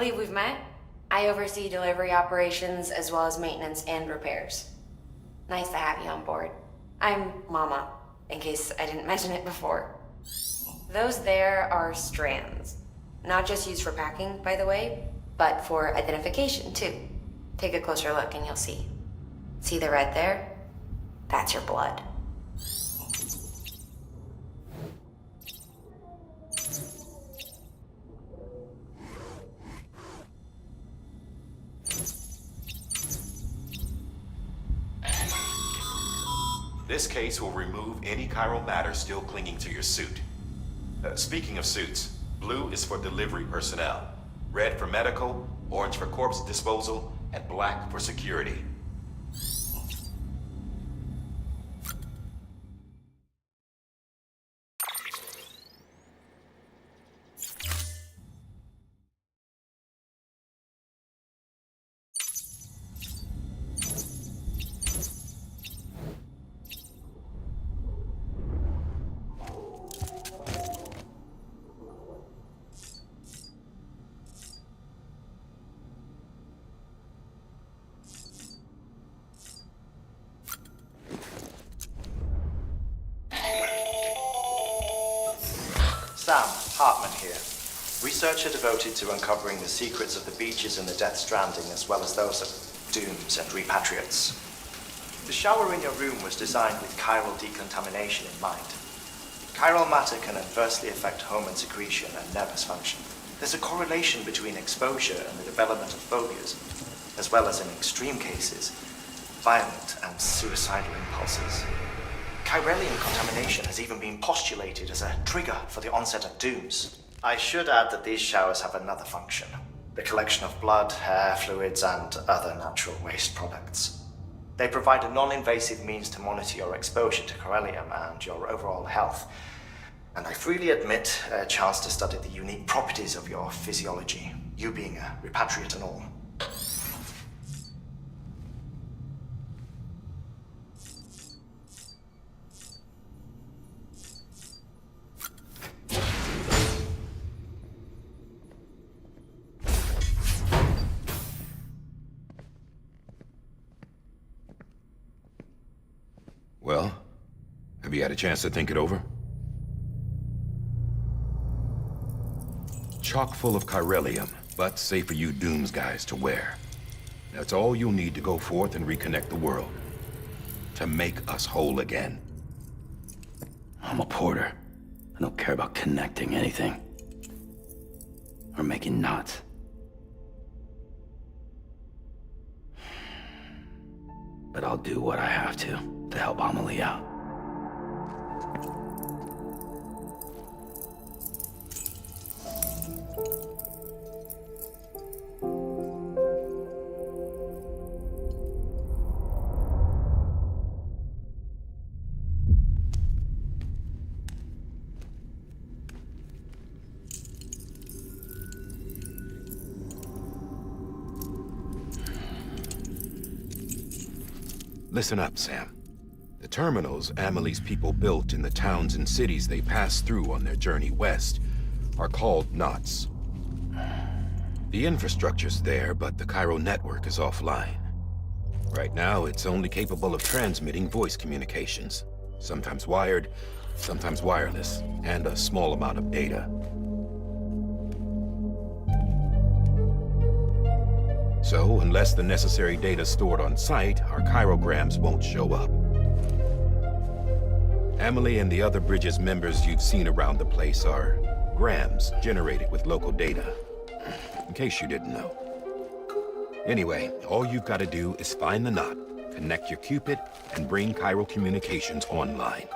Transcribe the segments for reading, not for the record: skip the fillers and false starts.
believe we've met? I oversee delivery operations as well as maintenance and repairs. Nice to have you on board. I'm Mama, in case I didn't mention it before. Those there are strands. Not just used for packing, by the way, but for identification too. Take a closer look and you'll see. See the red there? That's your blood. This case will remove any chiral matter still clinging to your suit. Speaking of suits, blue is for delivery personnel, red for medical, orange for corpse disposal, and black for security. Sam, Hartman here. Researcher devoted to uncovering the secrets of the beaches in the Death Stranding as well as those of dooms and repatriates. The shower in your room was designed with chiral decontamination in mind. Chiral matter can adversely affect hormone secretion and nervous function. There's a correlation between exposure and the development of phobias, as well as in extreme cases, violent and suicidal impulses. Chiralium contamination has even been postulated as a trigger for the onset of dooms. I should add that these showers have another function: the collection of blood, hair, fluids, and other natural waste products. They provide a non-invasive means to monitor your exposure to chiralium and your overall health, and I freely admit a chance to study the unique properties of your physiology, you being a repatriate and all. Well, have you had a chance to think it over? Chock full of chiralium, but safe for you Dooms guys to wear. That's all you'll need to go forth and reconnect the world. To make us whole again. I'm a porter. I don't care about connecting anything. Or making knots. But I'll do what I have to help Amelie out. Listen up, Sam. The terminals Amelie's people built in the towns and cities they passed through on their journey west are called knots. The infrastructure's there, but the chiral network is offline. Right now, it's only capable of transmitting voice communications. Sometimes wired, sometimes wireless, and a small amount of data. So, unless the necessary data's stored on site, our chirograms won't show up. Amelie and the other Bridges members you've seen around the place are grams generated with local data. In case you didn't know. Anyway, all you've got to do is find the knot, connect your Cupid, and bring chiral communications online.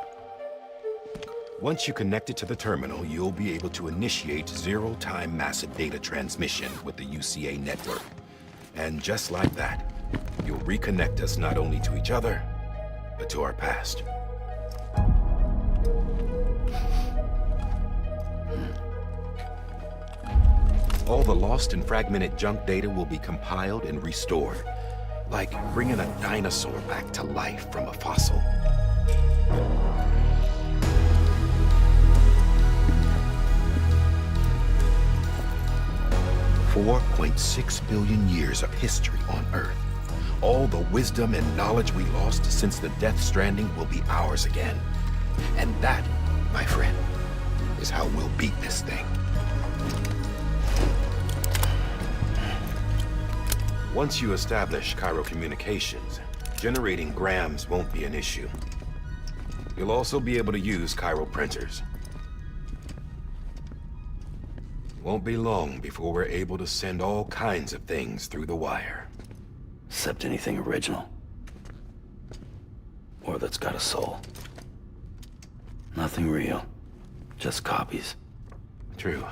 Once you connect it to the terminal, you'll be able to initiate zero-time massive data transmission with the UCA network. And just like that, you'll reconnect us not only to each other, but to our past. All the lost and fragmented junk data will be compiled and restored, like bringing a dinosaur back to life from a fossil. 4.6 billion years of history on Earth. All the wisdom and knowledge we lost since the Death Stranding will be ours again. And that, my friend, is how we'll beat this thing. Once you establish Cairo communications, generating grams won't be an issue. You'll also be able to use Cairo printers. Won't be long before we're able to send all kinds of things through the wire. Except anything original. Or that's got a soul. Nothing real. Just copies. True.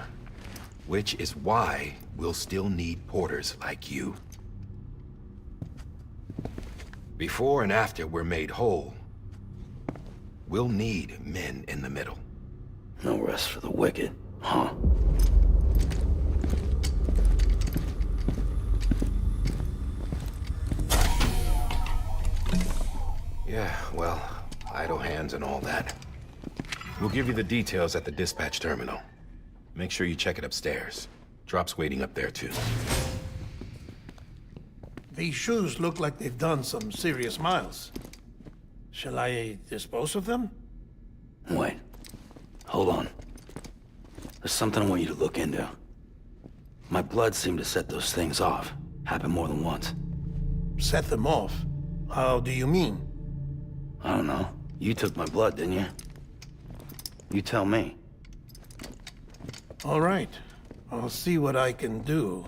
Which is why we'll still need porters like you. Before and after we're made whole, we'll need men in the middle. No rest for the wicked, huh? Yeah, well, idle hands and all that. We'll give you the details at the dispatch terminal. Make sure you check it upstairs. Drop's waiting up there, too. These shoes look like they've done some serious miles. Shall I dispose of them? Wait. Hold on. There's something I want you to look into. My blood seemed to set those things off. Happened more than once. Set them off? How do you mean? I don't know. You took my blood, didn't you? You tell me. All right. I'll see what I can do.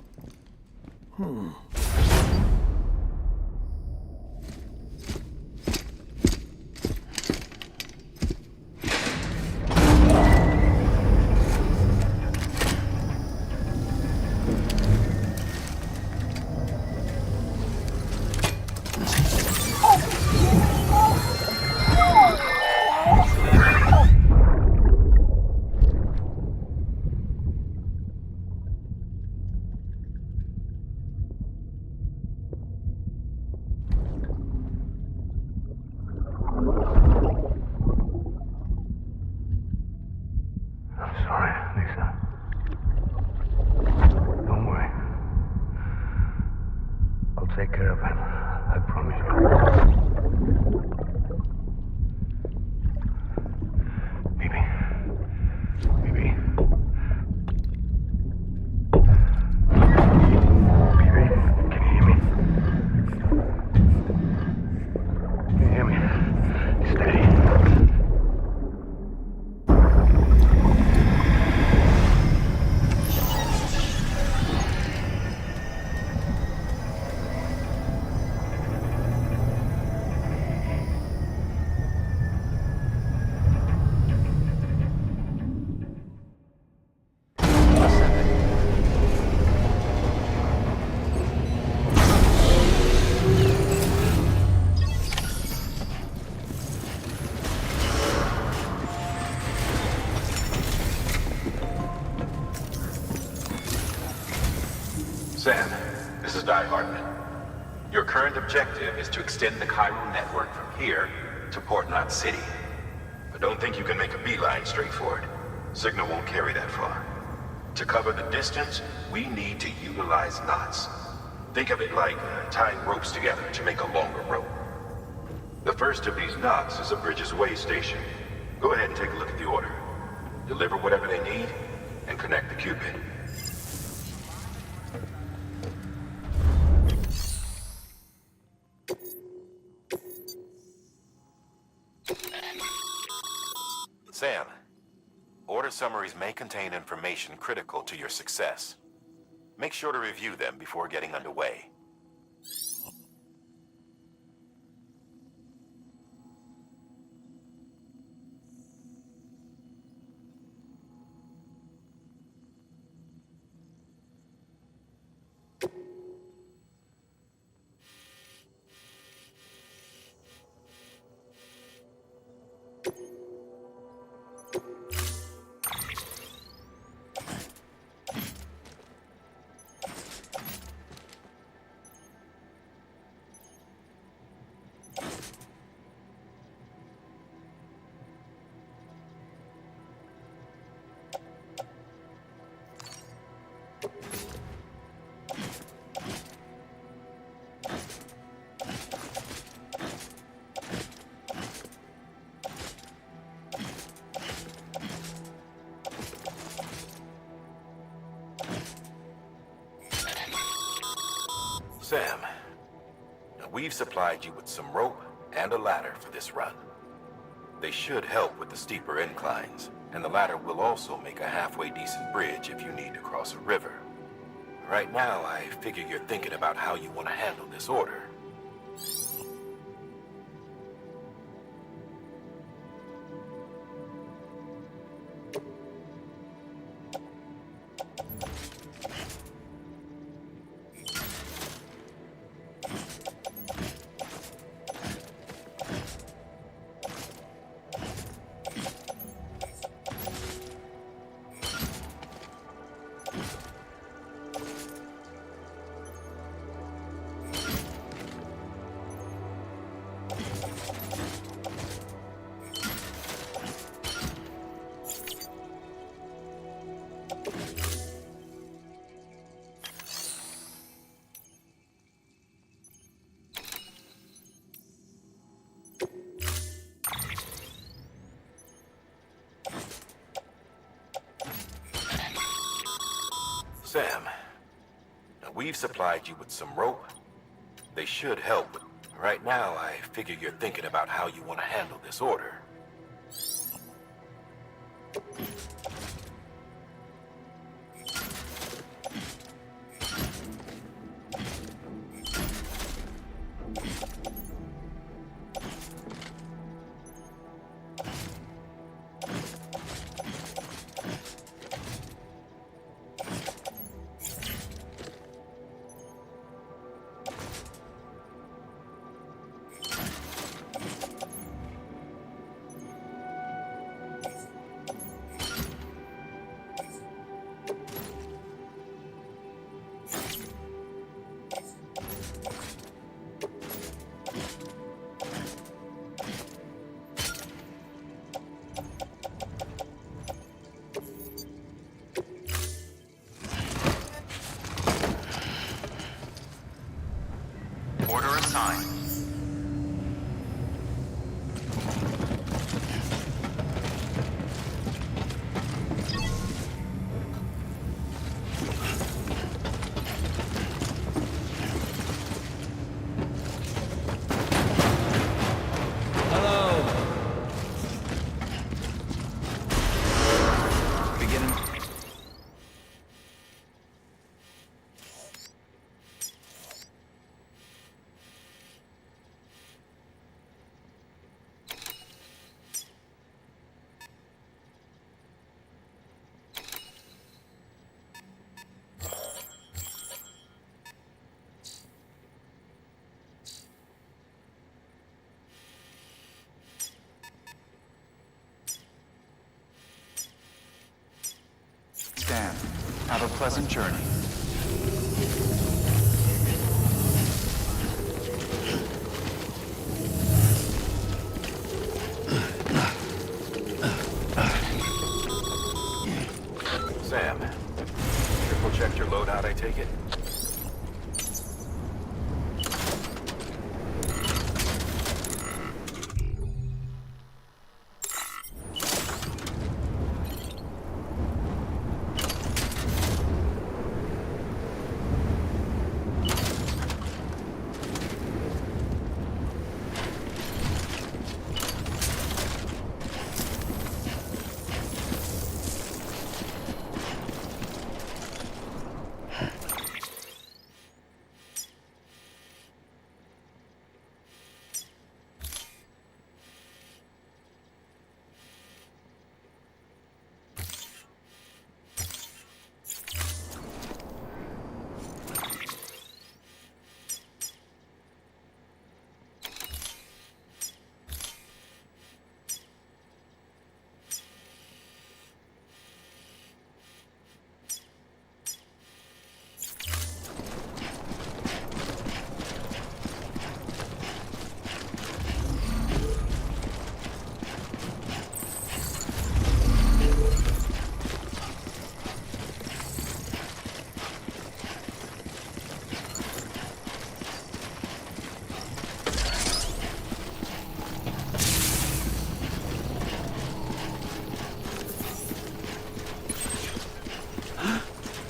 Take care of him. I promise you. Baby. Baby. Baby, can you hear me? Can you hear me? Steady. Sam, this is Di Hartman. Your current objective is to extend the Cairo network from here to Port Knot City. But don't think you can make a beeline straight for it. Signal won't carry that far. To cover the distance, we need to utilize knots. Think of it like tying ropes together to make a longer rope. The first of these knots is a Bridges Way station. Go ahead and take a look at the order. Deliver whatever they need, and connect the Cupid. Sam, order summaries may contain information critical to your success. Make sure to review them before getting underway. Sam, now we've supplied you with some rope and a ladder for this run. They should help with the steeper inclines, and the ladder will also make a halfway decent bridge if you need to cross a river. Right now, I figure you're thinking about how you want to handle this order. Sam, now we've supplied you with some rope. They should help, but right now I figure you're thinking about how you want to handle this order. Order assigned. Stand. Have a pleasant journey. Sam, triple checked your loadout, I take it?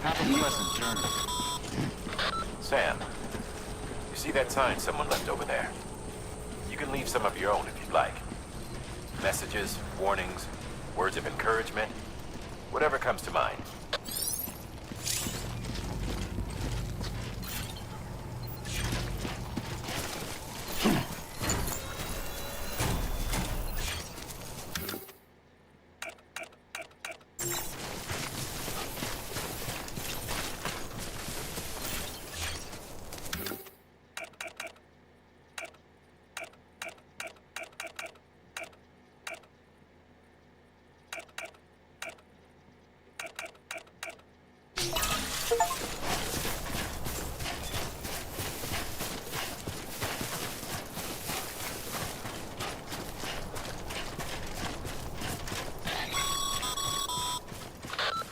Have a pleasant journey. Sam, that sign someone left over there? You can leave some of your own if you'd like. Messages, warnings, words of encouragement, whatever comes to mind.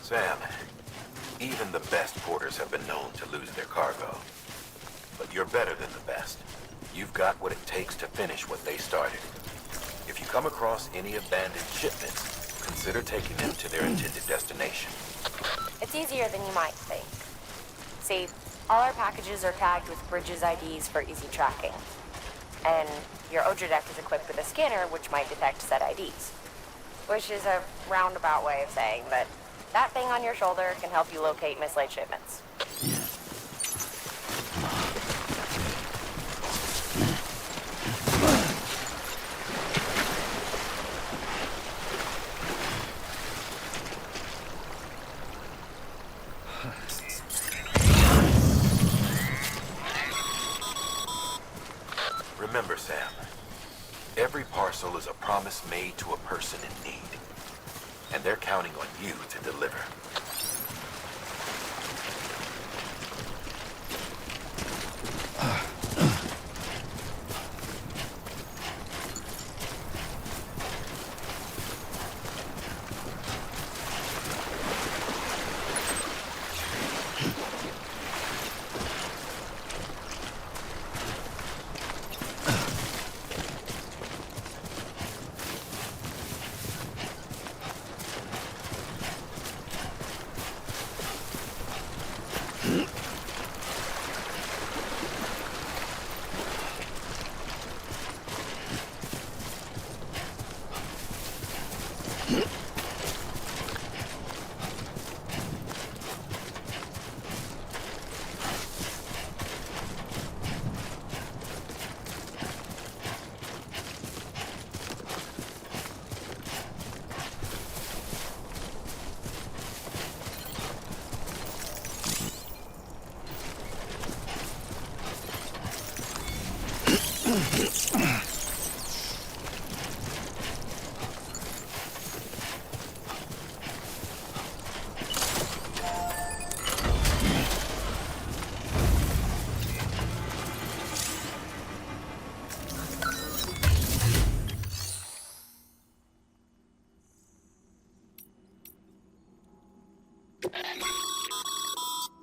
Sam, even the best porters have been known to lose their cargo. But you're better than the best. You've got what it takes to finish what they started. If you come across any abandoned shipments, consider taking them to their intended destination. It's easier than you might think. See, all our packages are tagged with Bridges IDs for easy tracking. And your Odra deck is equipped with a scanner which might detect said IDs. Which is a roundabout way of saying that that thing on your shoulder can help you locate mislaid shipments. Remember, Sam, every parcel is a promise made to a person in need. And they're counting on you to deliver.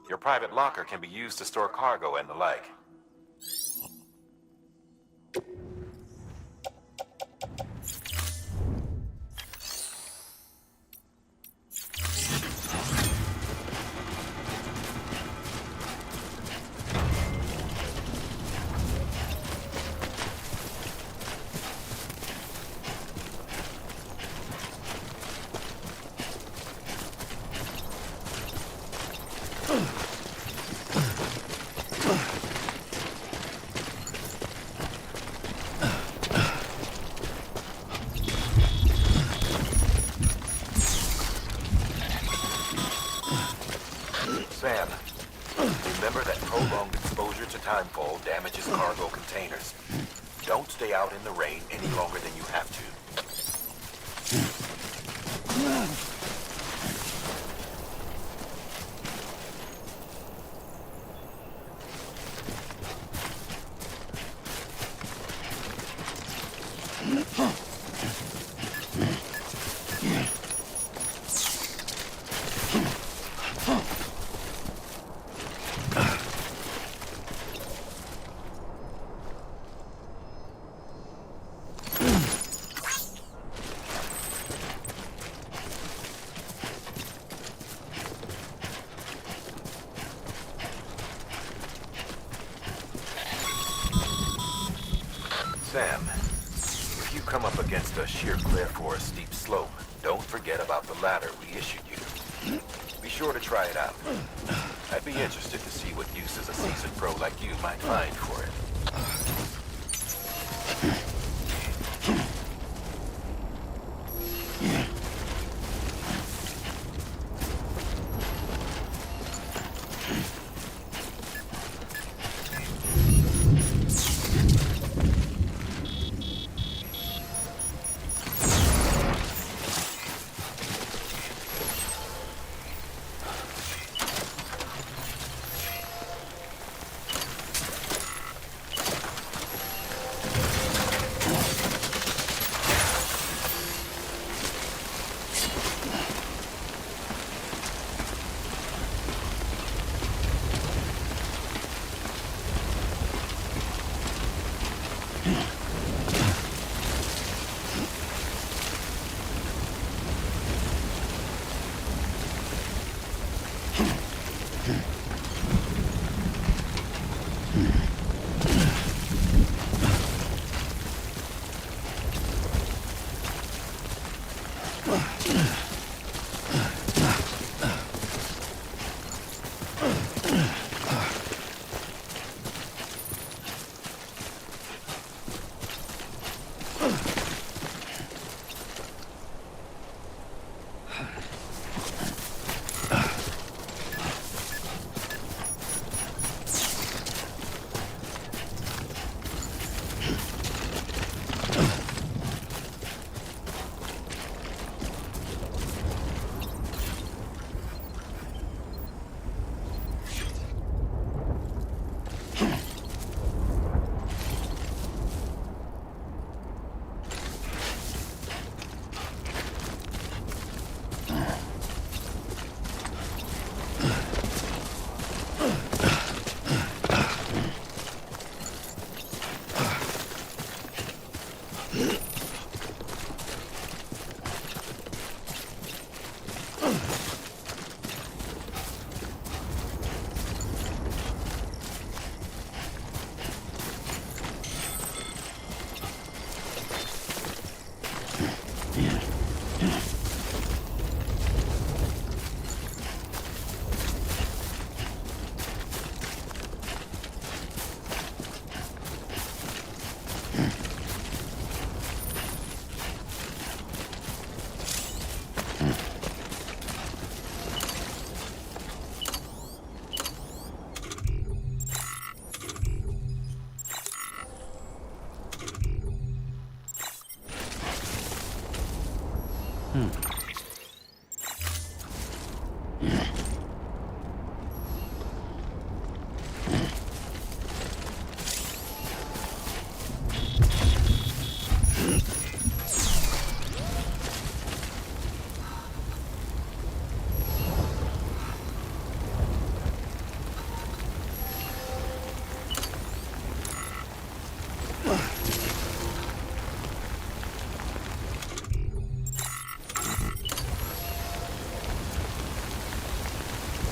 Your private locker can be used to store cargo and the like. Sam, remember that prolonged exposure to timefall damages cargo containers. Don't stay out in the rain any longer than you have to. Sam, if you come up against a sheer cliff or a steep slope, don't forget about the ladder we issued you. Be sure to try it out. I'd be interested to see what uses a seasoned pro like you might find for it.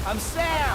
I'm Sam!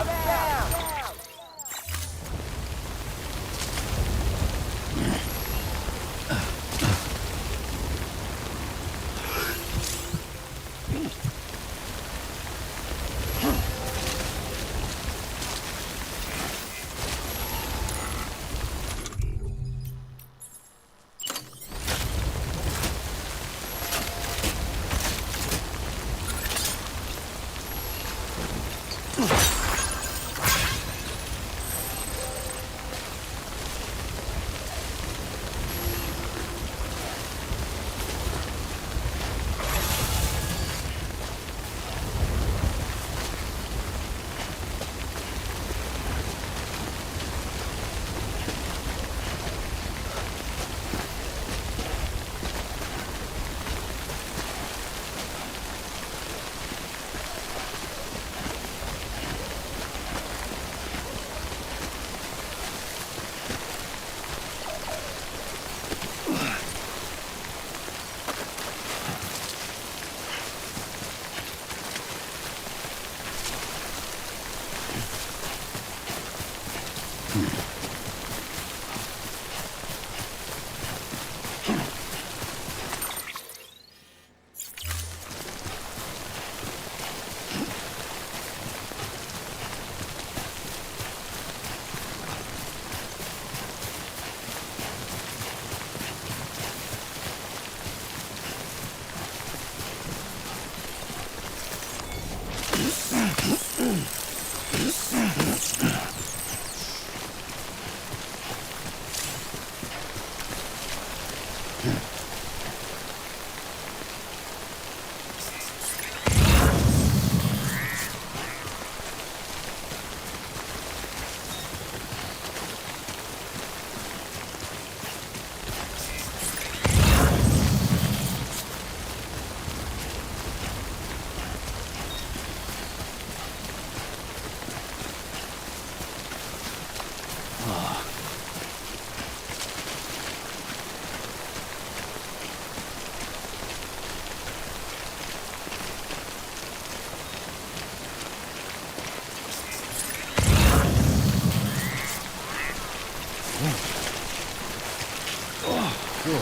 Whoa.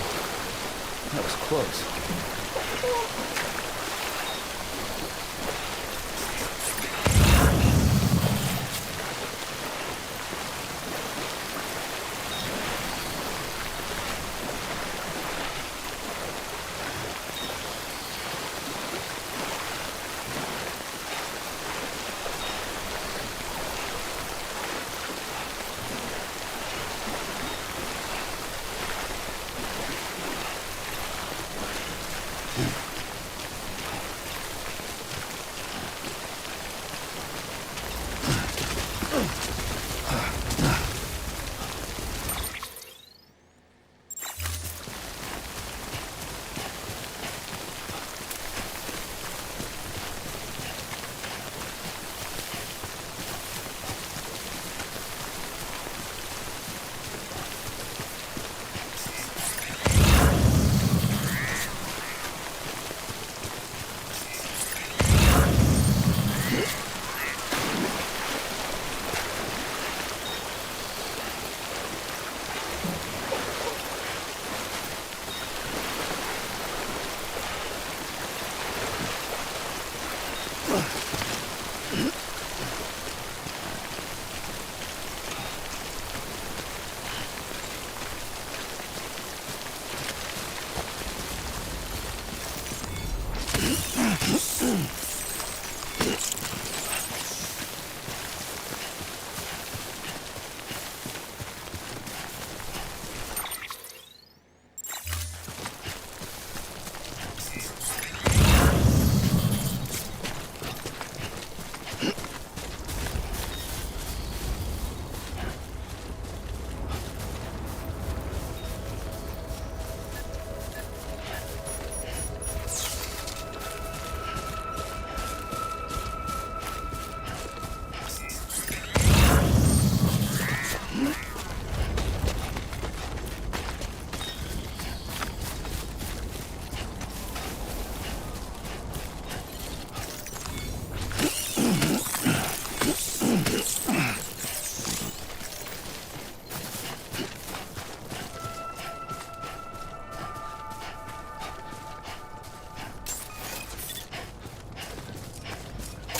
That was close.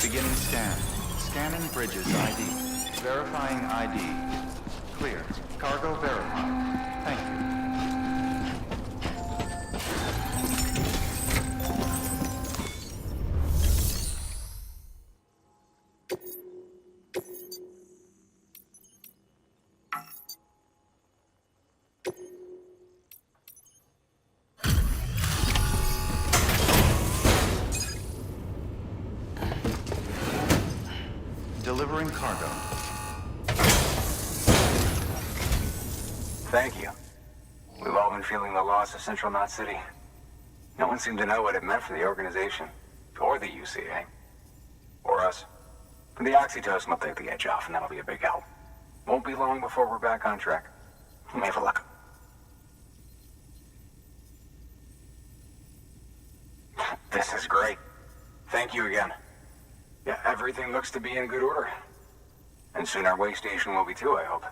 Beginning scan. Scanning bridges ID. Verifying ID. Clear. Cargo verified. Thank you. Delivering cargo. Thank you. We've all been feeling the loss of Central Knot City. No one seemed to know what it meant for the organization, or the UCA, or us. But the oxytocin will take the edge off, and that'll be a big help. Won't be long before we're back on track. We may have a luck. This is great. Thank you again. Yeah, everything looks to be in good order. And soon our way station will be too, I hope.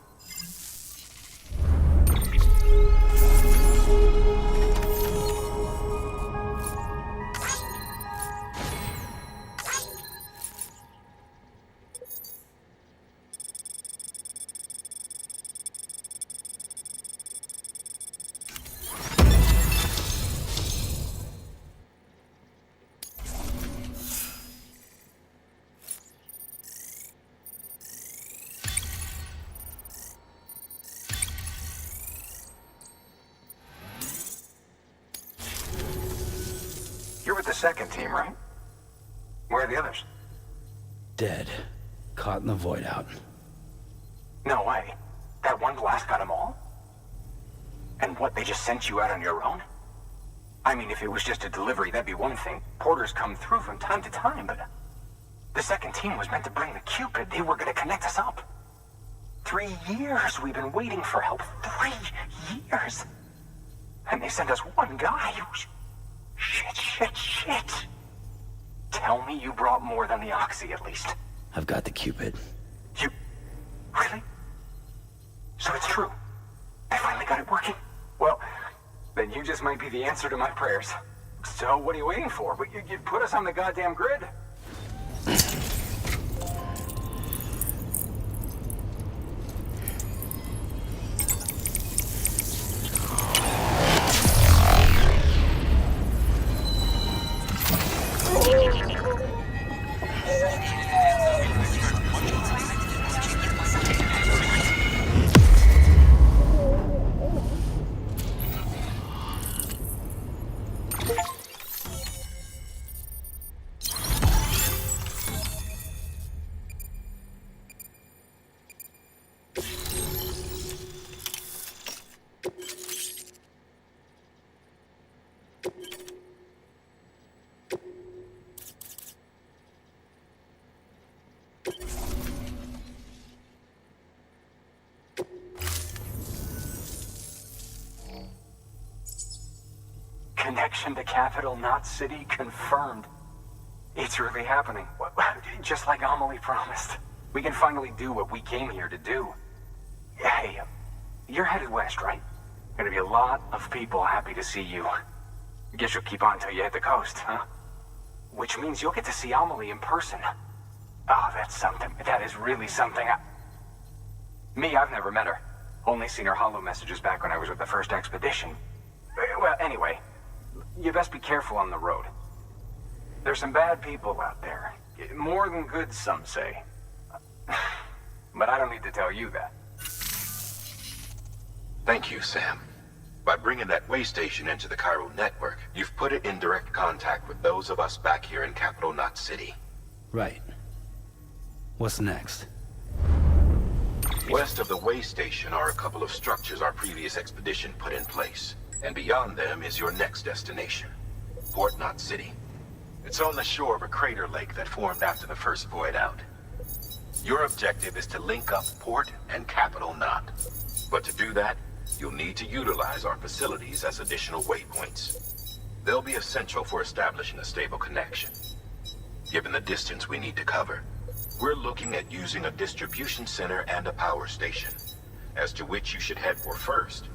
You're with the second team, right? Where are the others? Dead. Caught in the void out. No way. That one blast got them all? And what, they just sent you out on your own? I mean, if it was just a delivery, that'd be one thing. Porters come through from time to time, but... The second team was meant to bring the Cupid. They were gonna connect us up. 3 years we've been waiting for help. 3 years! And they sent us one guy. Shit. Tell me you brought more than the Oxy, at least. I've got the Cupid. You... Really? So it's true. They finally got it working? Well, just might be the answer to my prayers. So what are you waiting for? You'd put us on the goddamn grid. Connection to capital, not city, confirmed. It's really happening. Just like Amelie promised. We can finally do what we came here to do. Hey, you're headed west, right? Gonna be a lot of people happy to see you. Guess you'll keep on till you hit the coast, huh? Which means you'll get to see Amelie in person. Oh, that's something. That is really something. Me, I've never met her. Only seen her holo messages back when I was with the first expedition. Well, anyway, you best be careful on the road. There's some bad people out there. More than good, some say. But I don't need to tell you that. Thank you, Sam. By bringing that way station into the Cairo network, you've put it in direct contact with those of us back here in Capital Knot City. Right. What's next? West of the way station are a couple of structures our previous expedition put in place. And beyond them is your next destination, Port Knot City. It's on the shore of a crater lake that formed after the first void out. Your objective is to link up Port and Capital Knot. But to do that, you'll need to utilize our facilities as additional waypoints. They'll be essential for establishing a stable connection. Given the distance we need to cover, we're looking at using a distribution center and a power station, as to which you should head for first.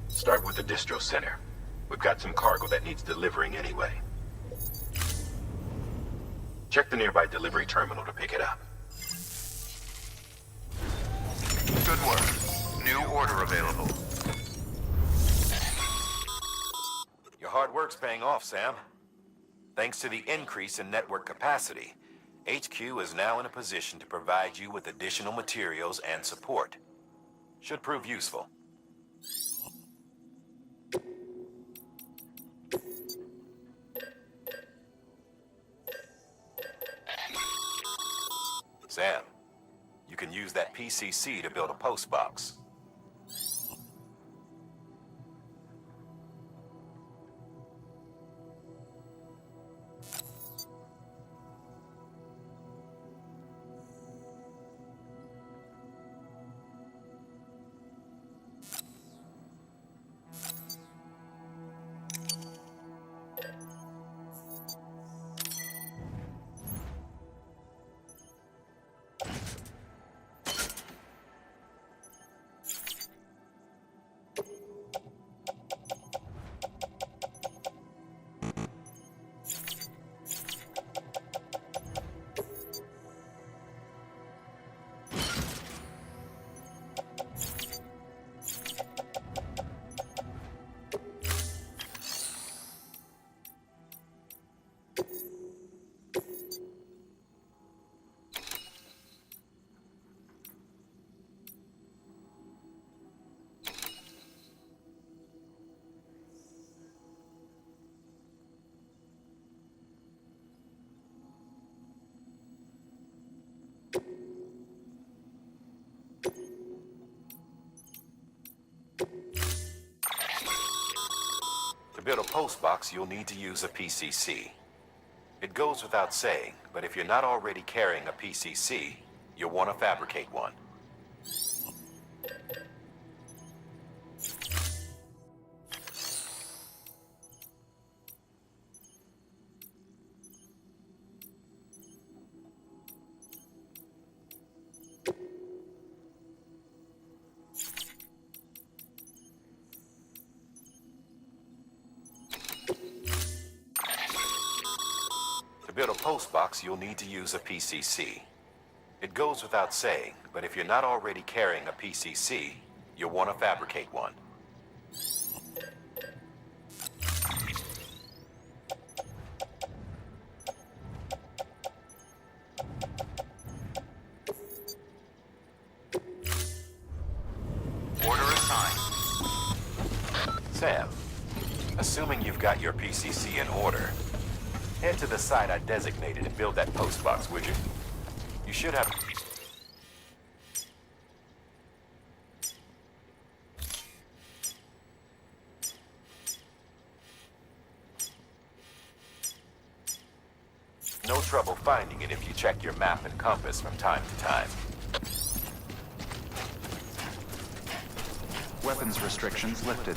Start with the distro center. We've got some cargo that needs delivering anyway. Check the nearby delivery terminal to pick it up. Good work. New order available. Your hard work's paying off, Sam. Thanks to the increase in network capacity, HQ is now in a position to provide you with additional materials and support. Should prove useful. Sam, you can use that PCC to build a post box. To build a post box, you'll need to use a PCC. It goes without saying, but if you're not already carrying a PCC, you'll want to fabricate one. build a postbox, you'll need to use a PCC. It goes without saying, but if you're not already carrying a PCC, you'll want to fabricate one. Order assigned. Sam, assuming you've got your PCC in order, head to the site I designated and build that postbox, would you? You should have... No trouble finding it if you check your map and compass from time to time. Weapons restrictions lifted.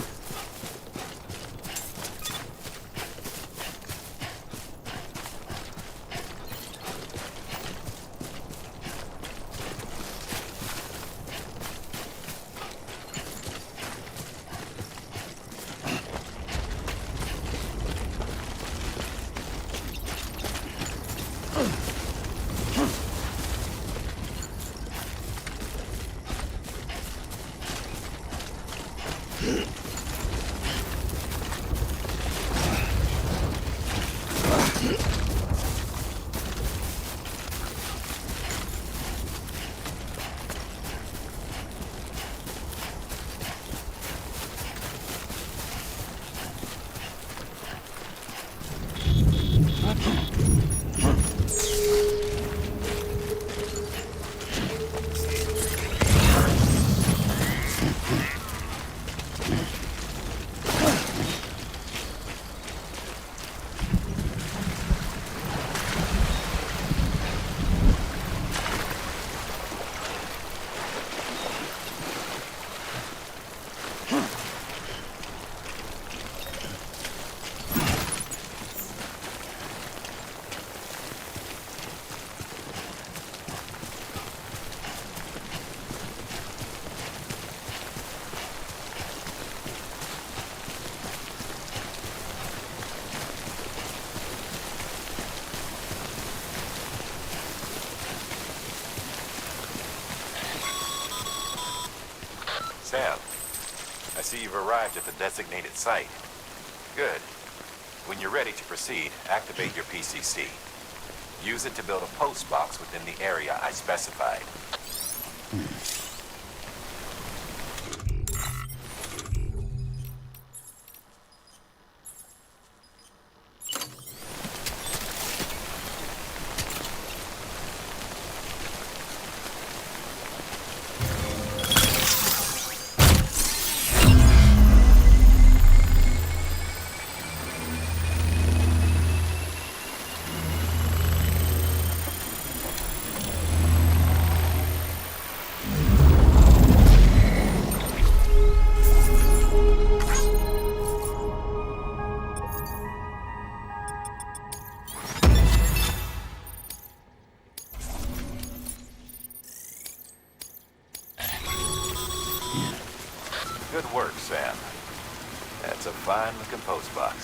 Sam, I see you've arrived at the designated site. Good. When you're ready to proceed, activate your PCC. Use it to build a postbox within the area I specified. Good work, Sam. That's a fine-looking postbox.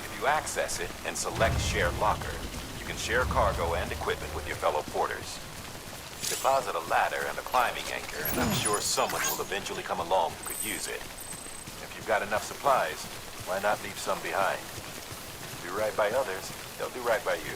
If you access it and select Share Locker, you can share cargo and equipment with your fellow porters. Deposit a ladder and a climbing anchor, and I'm sure someone will eventually come along who could use it. If you've got enough supplies, why not leave some behind? Do right by others, they'll do right by you.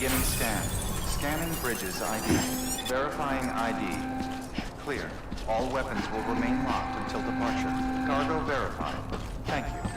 Beginning scan. Scanning bridges ID. Verifying ID. Clear. All weapons will remain locked until departure. Cargo verified. Thank you.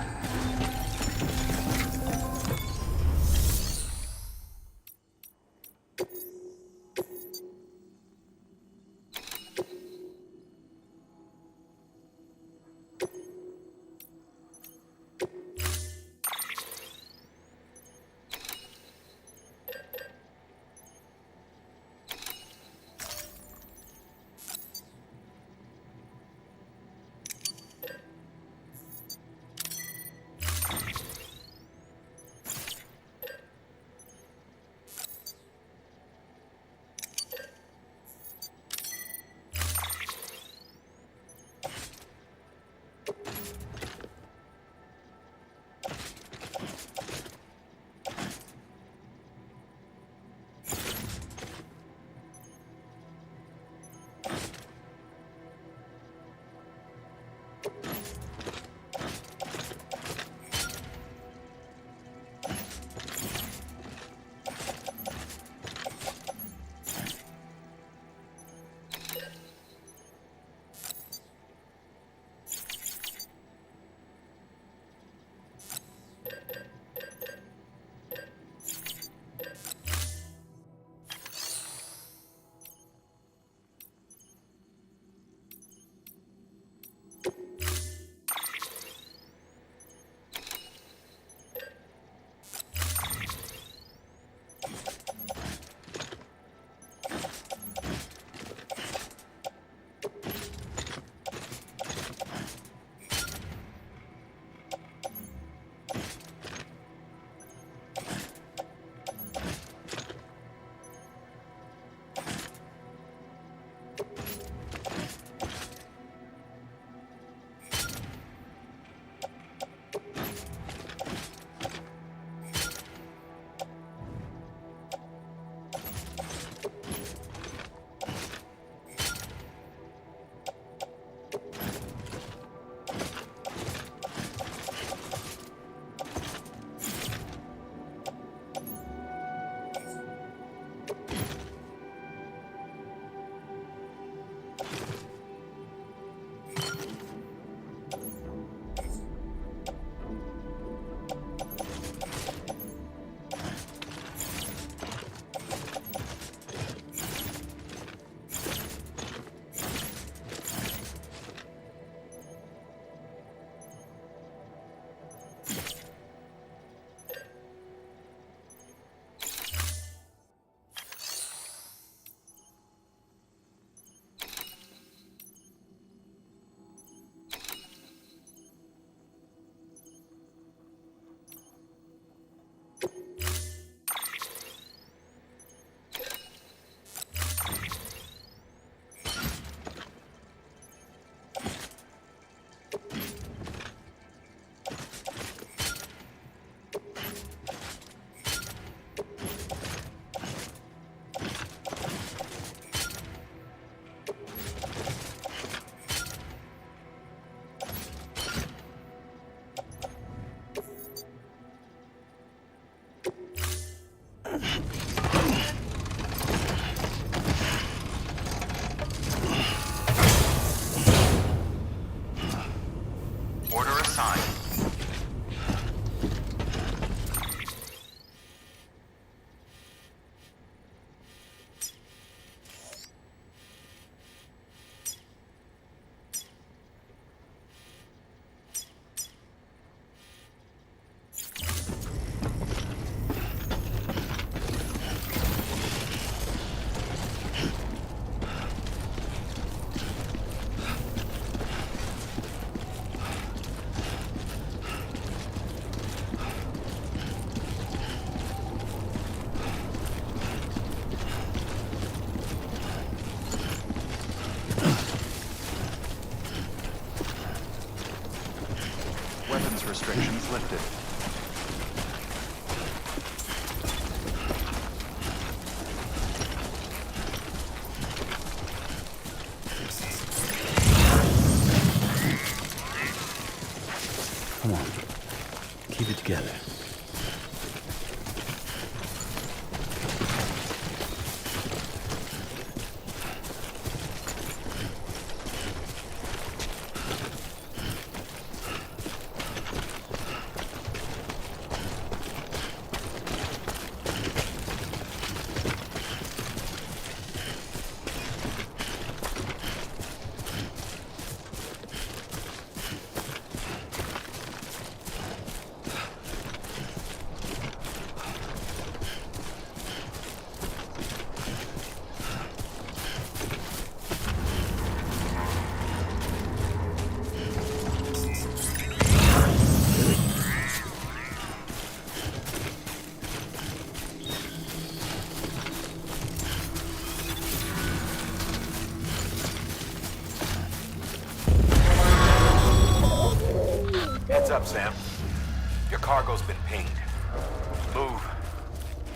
restrictions lifted. Come on. Keep it together. up, Sam? Your cargo's been pinged. Move.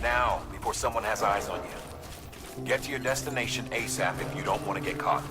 Now, before someone has eyes on you. Get to your destination ASAP if you don't want to get caught.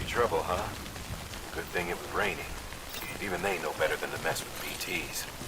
Trouble, huh? Good thing it was raining. Even they know better than to mess with BTs.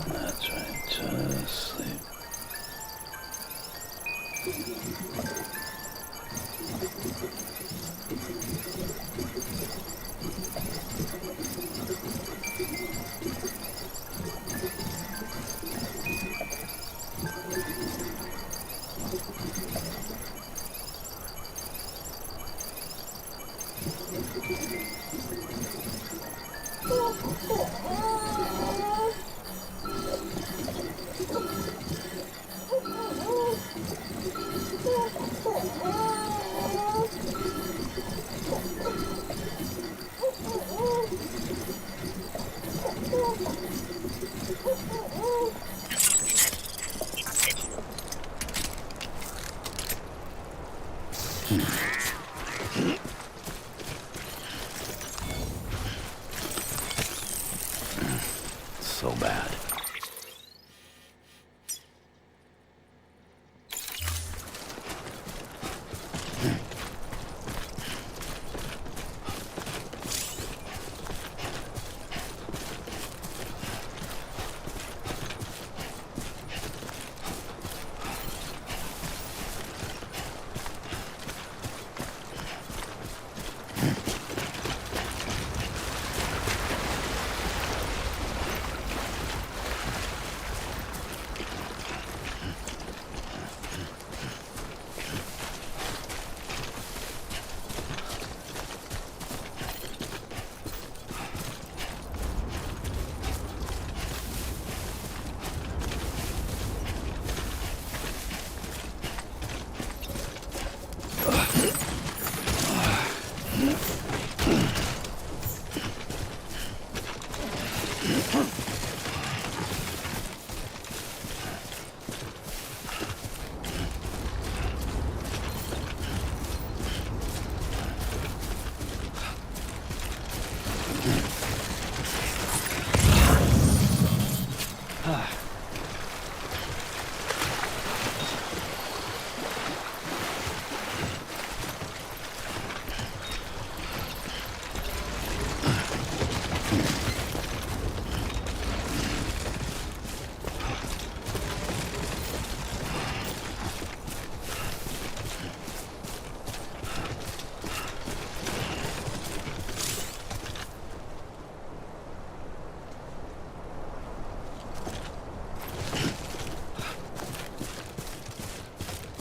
That's right, just sleep. So bad.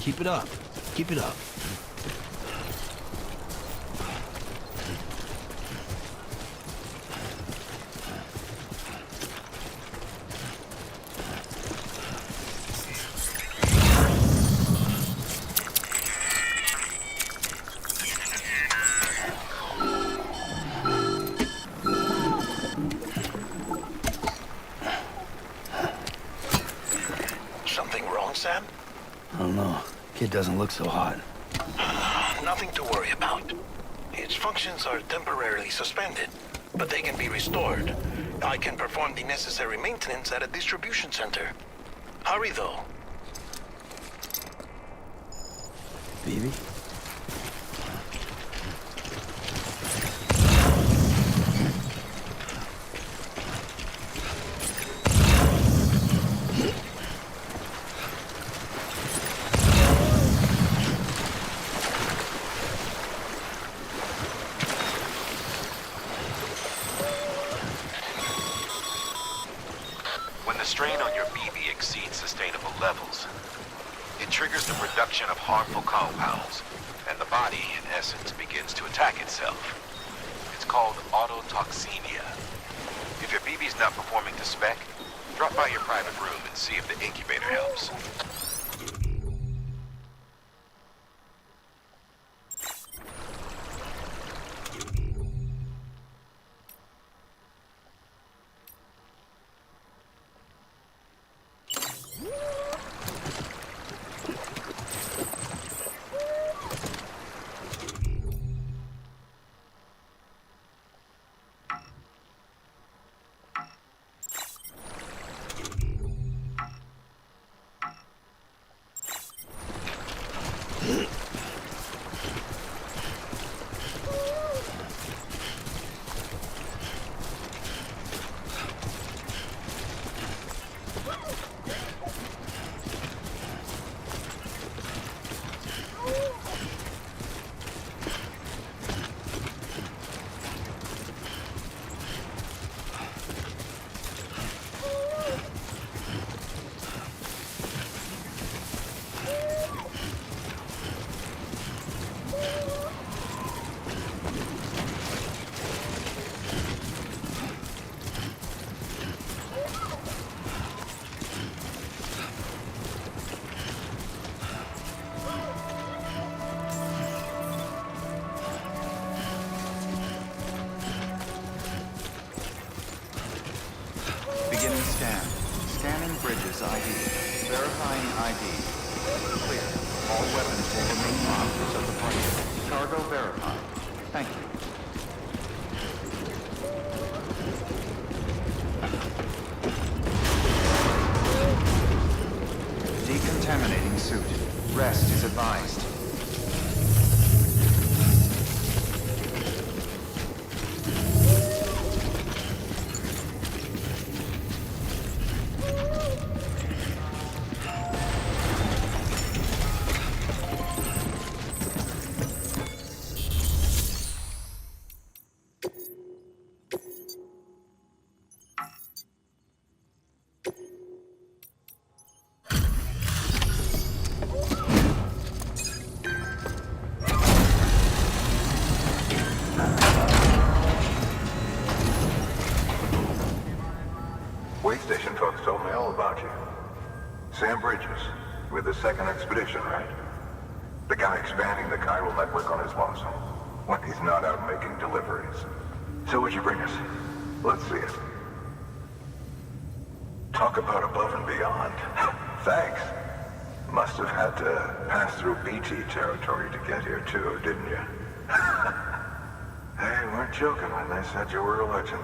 Keep it up. Keep it up. Something wrong, Sam? I don't know. Kid doesn't look so hot. Nothing to worry about. Its functions are temporarily suspended, but they can be restored. I can perform the necessary maintenance at a distribution center. Hurry, though. Baby? When the strain on your BB exceeds sustainable levels, it triggers the production of harmful compounds, and the body, in essence, begins to attack itself. It's called autotoxemia. If your BB's not performing to spec, drop by your private room and see if the incubator helps. Scan. Scanning bridges ID. Verifying ID. Clear. All weapons will remain locked until departure. Cargo verified. Thank you. Decontaminating suit. Rest is advised. Station folks told me all about you. Sam Bridges, with the second expedition, right? The guy expanding the chiral network on his lonesome, when he's not out making deliveries. So what'd you bring us? Let's see it. Talk about above and beyond. Thanks. Must have had to pass through BT territory to get here too, didn't you? They weren't joking when they said you were a legend.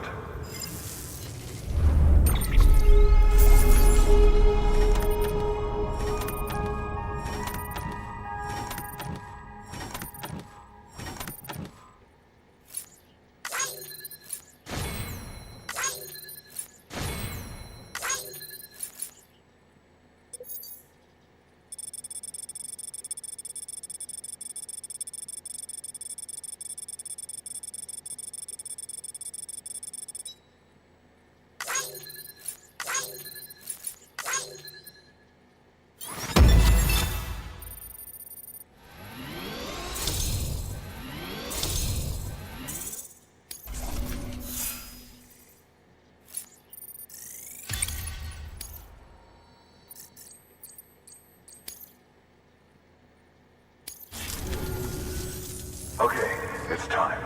Okay, it's time.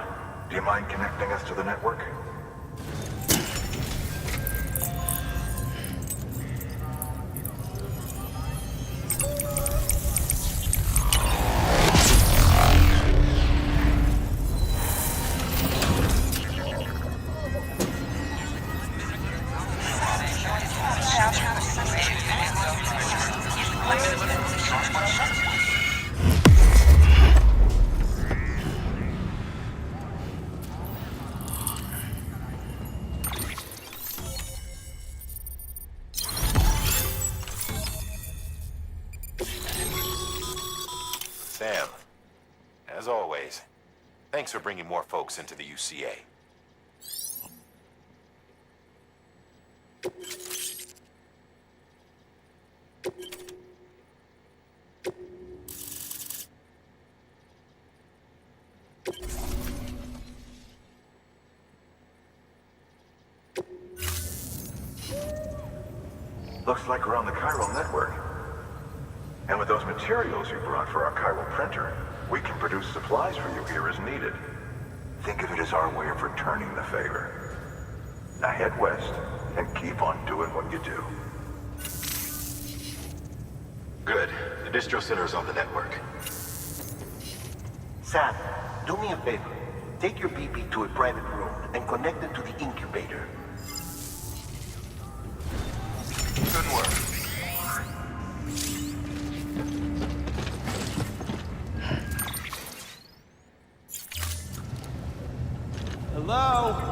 Do you mind connecting us to the network? Sam, as always, thanks for bringing more folks into the UCA. Looks like we're on the chiral network. And with those materials you brought for our chiral printer, we can produce supplies for you here as needed. Think of it as our way of returning the favor. Now head west and keep on doing what you do. Good. The distro center's on the network. Sam, do me a favor. Take your BP to a private room and connect it to the incubator. Good work. Hello?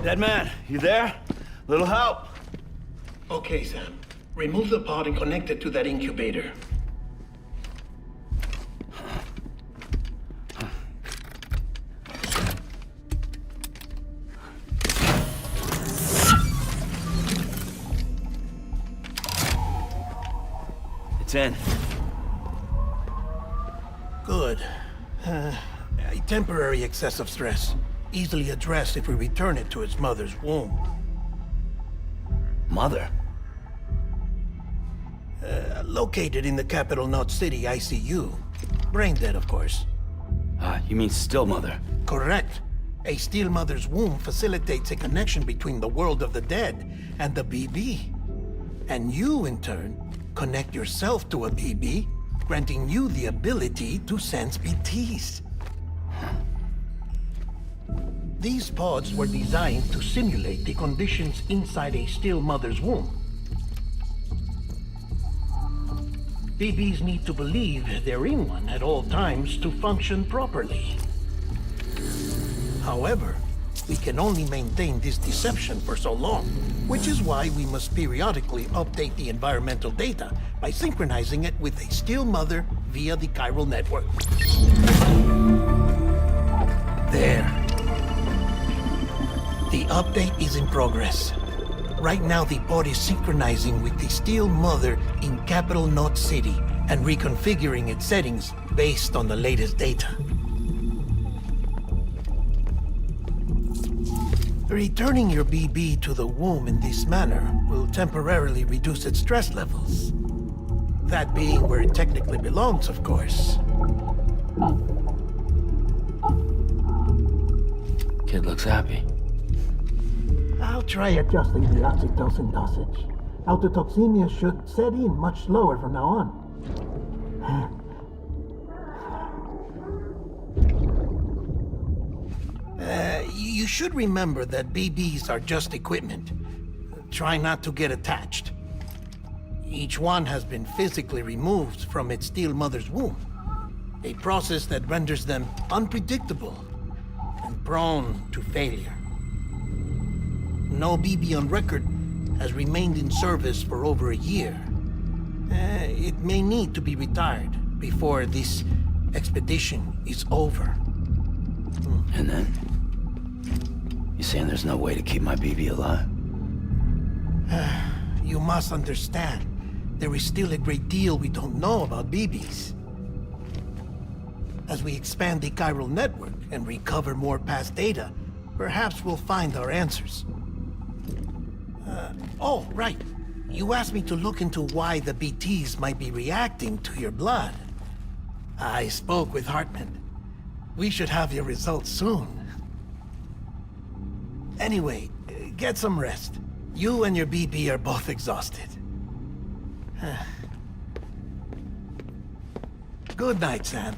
Dead man, you there? Little help? Okay, Sam. Remove the pod and connect it to that incubator. It's in. Good. A temporary excess of stress, easily addressed if we return it to its mother's womb. Mother? Located in the capital Knot City ICU. Brain dead, of course. You mean still mother? Correct. A still mother's womb facilitates a connection between the world of the dead and the BB. And you, in turn, connect yourself to a BB, granting you the ability to sense BTs. These pods were designed to simulate the conditions inside a still mother's womb. BBs need to believe they're in one at all times to function properly. However, we can only maintain this deception for so long, which is why we must periodically update the environmental data by synchronizing it with a still mother via the chiral network. There. The update is in progress. Right now, the pod is synchronizing with the still mother in capital Knot City and reconfiguring its settings based on the latest data. Returning your BB to the womb in this manner will temporarily reduce its stress levels. That being where it technically belongs, of course. Kid looks happy. I'll try adjusting the oxytocin dosage. Autotoxemia should set in much slower from now on. You should remember that BBs are just equipment. Try not to get attached. Each one has been physically removed from its still mother's womb. A process that renders them unpredictable and prone to failure. No BB on record has remained in service for over a year. It may need to be retired before this expedition is over. And then? You saying there's no way to keep my BB alive? You must understand, there is still a great deal we don't know about BBs. As we expand the chiral network and recover more past data, perhaps we'll find our answers. Oh, right. You asked me to look into why the BTs might be reacting to your blood. I spoke with Hartman. We should have your results soon. Anyway, get some rest. You and your BB are both exhausted. Good night, Sam.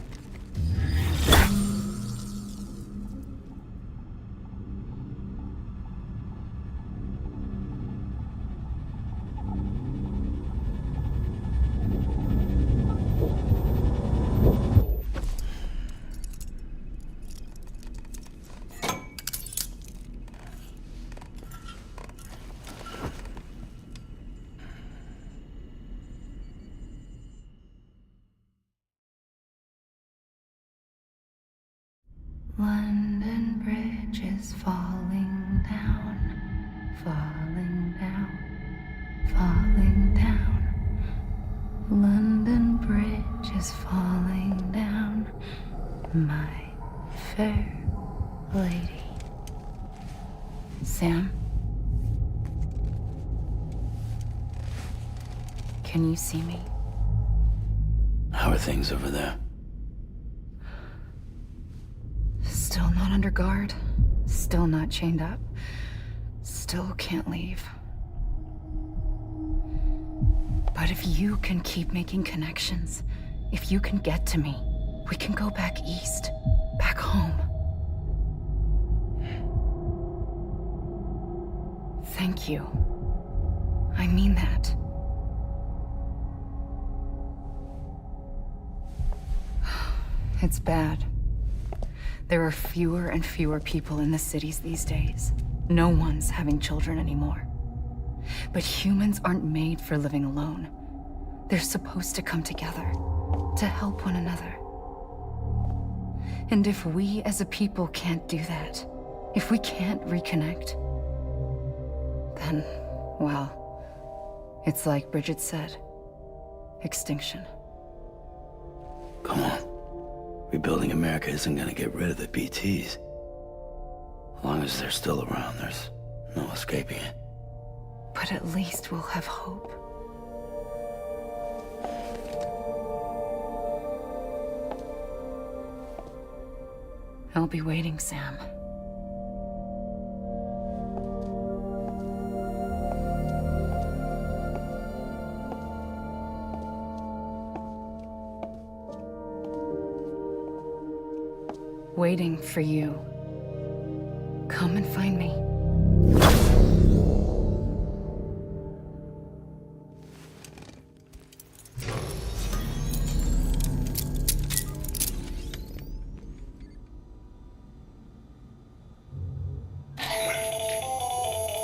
London Bridge is falling down, falling down, falling down. London Bridge is falling down, my fair lady. Sam? Can you see me? How are things over there? Still not under guard, still not chained up, still can't leave. But if you can keep making connections, if you can get to me, we can go back east, back home. Thank you. I mean that. It's bad. There are fewer and fewer people in the cities these days. No one's having children anymore. But humans aren't made for living alone. They're supposed to come together, to help one another. And if we as a people can't do that, if we can't reconnect, then, well, it's like Bridget said, extinction. Come on. Rebuilding America isn't gonna get rid of the BTs. As long as they're still around, there's no escaping it. But at least we'll have hope. I'll be waiting, Sam. Waiting for you. Come and find me.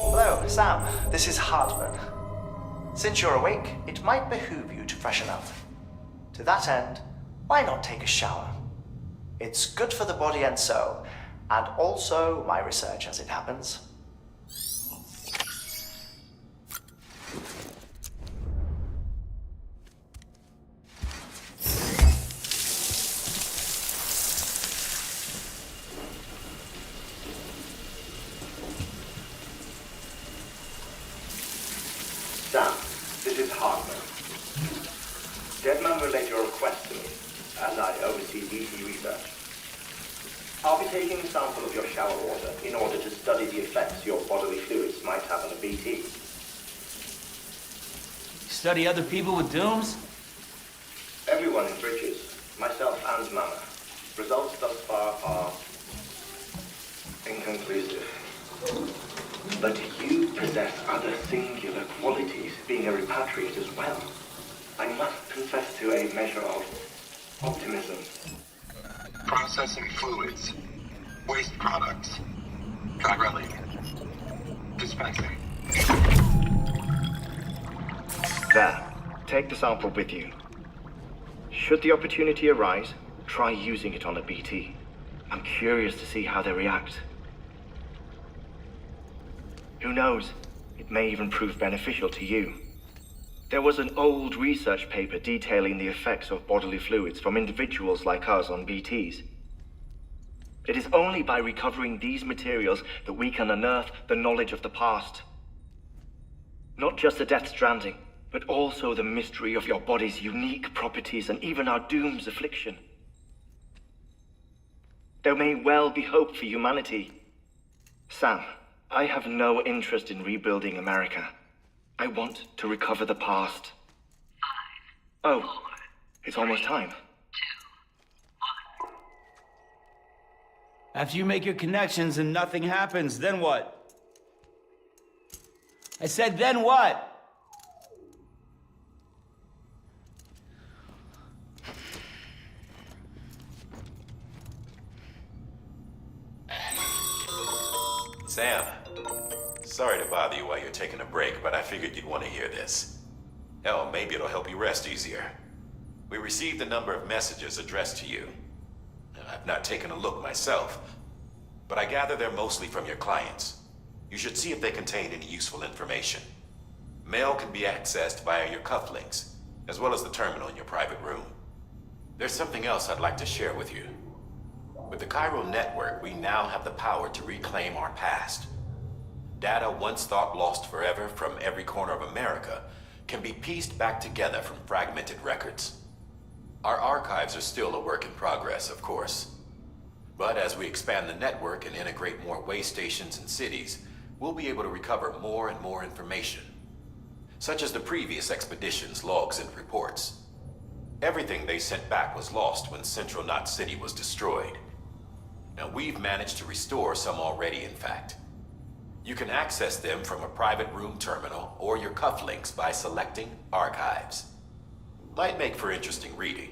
Hello, Sam. This is Hartman. Since you're awake, it might behoove you to freshen up. To that end, why not take a shower? It's good for the body and soul, and also my research as it happens. Sam, this is Hartman. Deadman relayed your request to me, as I oversee BT research. I'll be taking a sample of your shower water in order to study the effects your bodily fluids might have on a BT. Study other people with dooms? Everyone in Bridges, myself and Mama. Results thus far are inconclusive. But you possess other singular qualities, being a repatriate as well. I must confess to a measure of optimism. Processing fluids. Waste products. Chirelli. Dispensing. There. Take the sample with you. Should the opportunity arise, try using it on a BT. I'm curious to see how they react. Who knows? It may even prove beneficial to you. There was an old research paper detailing the effects of bodily fluids from individuals like us on BTs. It is only by recovering these materials that we can unearth the knowledge of the past. Not just the Death Stranding, but also the mystery of your body's unique properties and even our doom's affliction. There may well be hope for humanity. Sam, I have no interest in rebuilding America. I want to recover the past. 5, oh, 4, it's almost time. 2, 1. After you make your connections and nothing happens, then what? I said, then what? Sam, sorry to bother you while you're taking a break, but I figured you'd want to hear this. Hell, maybe it'll help you rest easier. We received a number of messages addressed to you. I've not taken a look myself, but I gather they're mostly from your clients. You should see if they contain any useful information. Mail can be accessed via your cufflinks, as well as the terminal in your private room. There's something else I'd like to share with you. With the chiral network, we now have the power to reclaim our past. Data once thought lost forever from every corner of America can be pieced back together from fragmented records. Our archives are still a work in progress, of course. But as we expand the network and integrate more way stations and cities, we'll be able to recover more and more information, such as the previous expedition's logs and reports. Everything they sent back was lost when Central Knot City was destroyed. Now, we've managed to restore some already, in fact. You can access them from a private room terminal or your cufflinks by selecting Archives. Might make for interesting reading.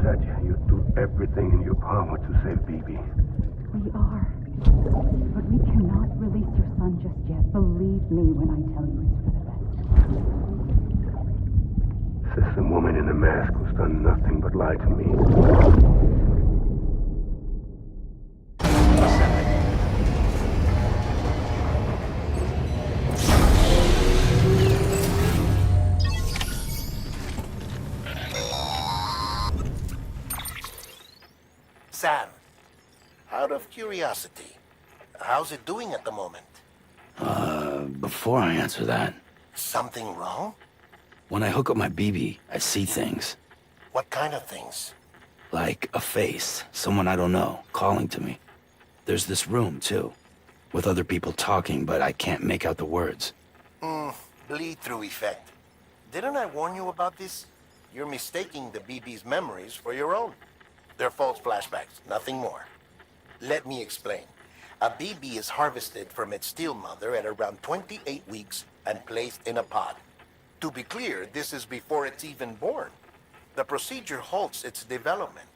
said you'd do everything in your power to save BB. We are. But we cannot release your son just yet. Believe me when I tell you it's for the best. Says the woman in the mask who's done nothing but lie to me. Sam, out of curiosity, how's it doing at the moment? Before I answer that, Something wrong? when I hook up my BB, I see things. What kind of things? Like a face, someone I don't know, calling to me. There's this room, too, with other people talking, but I can't make out the words. Bleed-through effect. Didn't I warn you about this? You're mistaking the BB's memories for your own. They're false flashbacks, nothing more. Let me explain. A BB is harvested from its steel mother at around 28 weeks and placed in a pod. To be clear, this is before it's even born. The procedure halts its development.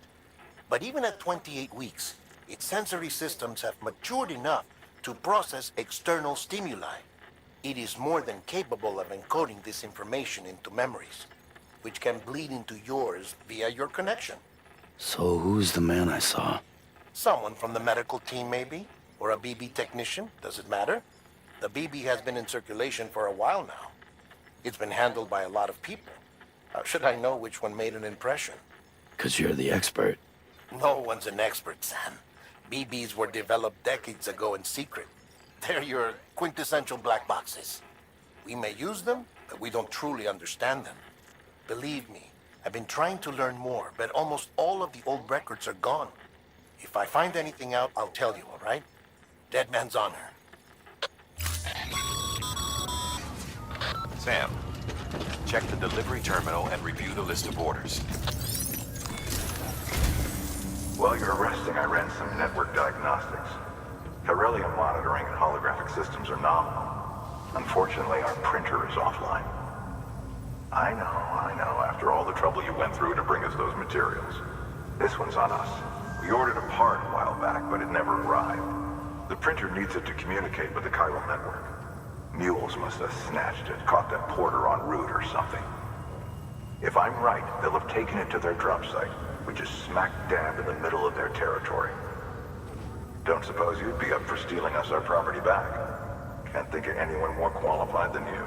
But even at 28 weeks, its sensory systems have matured enough to process external stimuli. It is more than capable of encoding this information into memories, which can bleed into yours via your connection. So who's the man I saw? Someone from the medical team, maybe? Or a BB technician? Does it matter? The BB has been in circulation for a while now. It's been handled by a lot of people. How should I know which one made an impression? 'Cause you're the expert. No one's an expert, Sam. BBs were developed decades ago in secret. They're your quintessential black boxes. We may use them, but we don't truly understand them. Believe me, I've been trying to learn more, but almost all of the old records are gone. If I find anything out, I'll tell you, all right? Dead man's honor. Sam, check the delivery terminal and review the list of orders. While you're resting, I ran some network diagnostics. Beryllium monitoring and holographic systems are nominal. Unfortunately, our printer is offline. I know. After all the trouble you went through to bring us those materials. This one's on us. We ordered a part a while back, but it never arrived. The printer needs it to communicate with the chiral network. Mules must have snatched it, caught that porter en route or something. If I'm right, they'll have taken it to their drop site, which is smack dab in the middle of their territory. Don't suppose you'd be up for stealing us our property back? Can't think of anyone more qualified than you.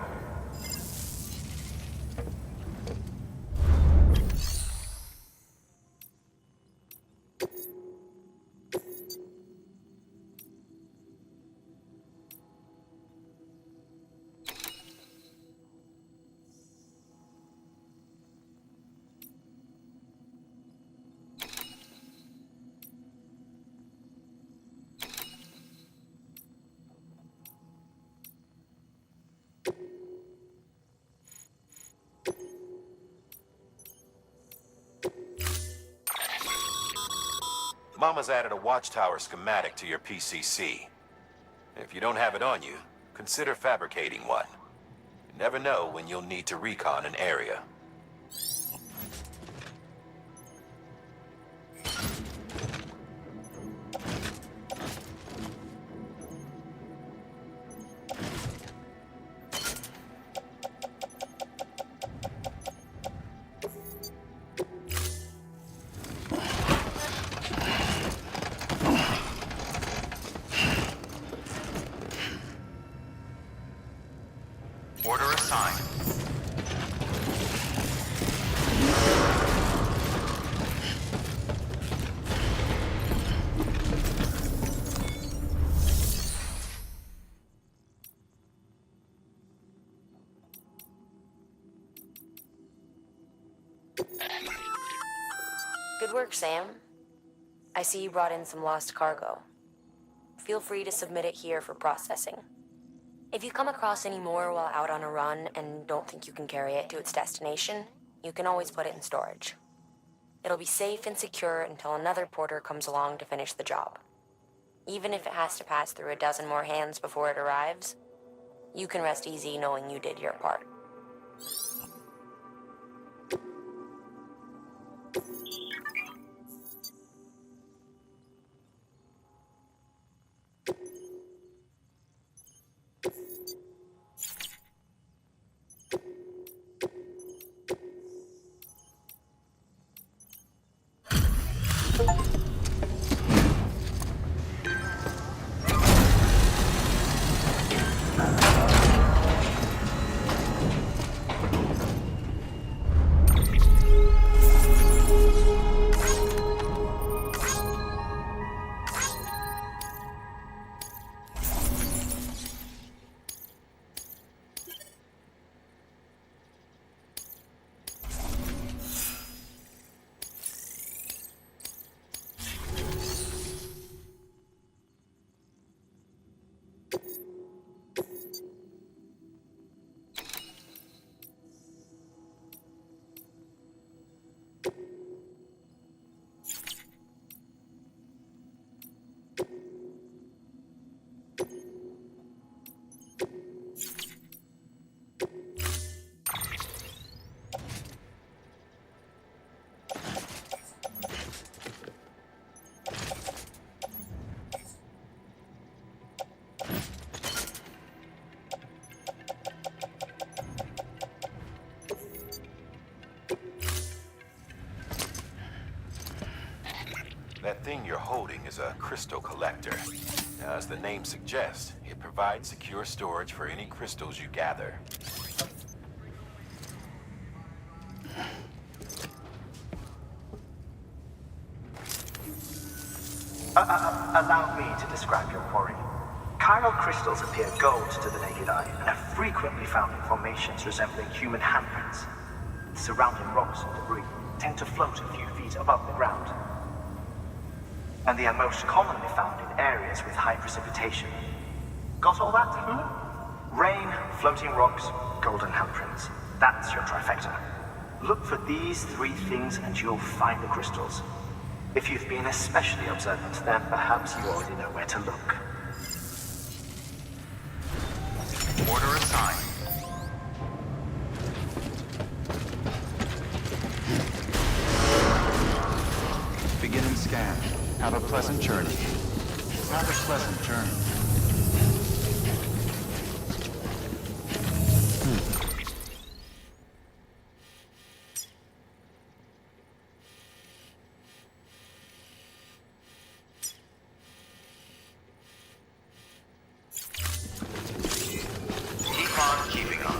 Mama's added a watchtower schematic to your PCC. If you don't have it on you, consider fabricating one. You never know when you'll need to recon an area. Order assigned. Good work, Sam. I see you brought in some lost cargo. Feel free to submit it here for processing. If you come across any more while out on a run and don't think you can carry it to its destination, you can always put it in storage. It'll be safe and secure until another porter comes along to finish the job. Even if it has to pass through a dozen more hands before it arrives, you can rest easy knowing you did your part. That thing you're holding is a crystal collector. Now, as the name suggests, it provides secure storage for any crystals you gather. Allow me to describe your quarry. Chiral crystals appear gold to the naked eye and are frequently found in formations resembling human handprints. Surrounding rocks and debris tend to float a few feet above the ground. And they are most commonly found in areas with high precipitation. Got all that, Rain, floating rocks, golden handprints. That's your trifecta. Look for these three things and you'll find the crystals. If you've been especially observant, then perhaps you already know where to look. Order assigned. Beginning scan. Have a pleasant journey. Have a pleasant journey. Keep on keeping on.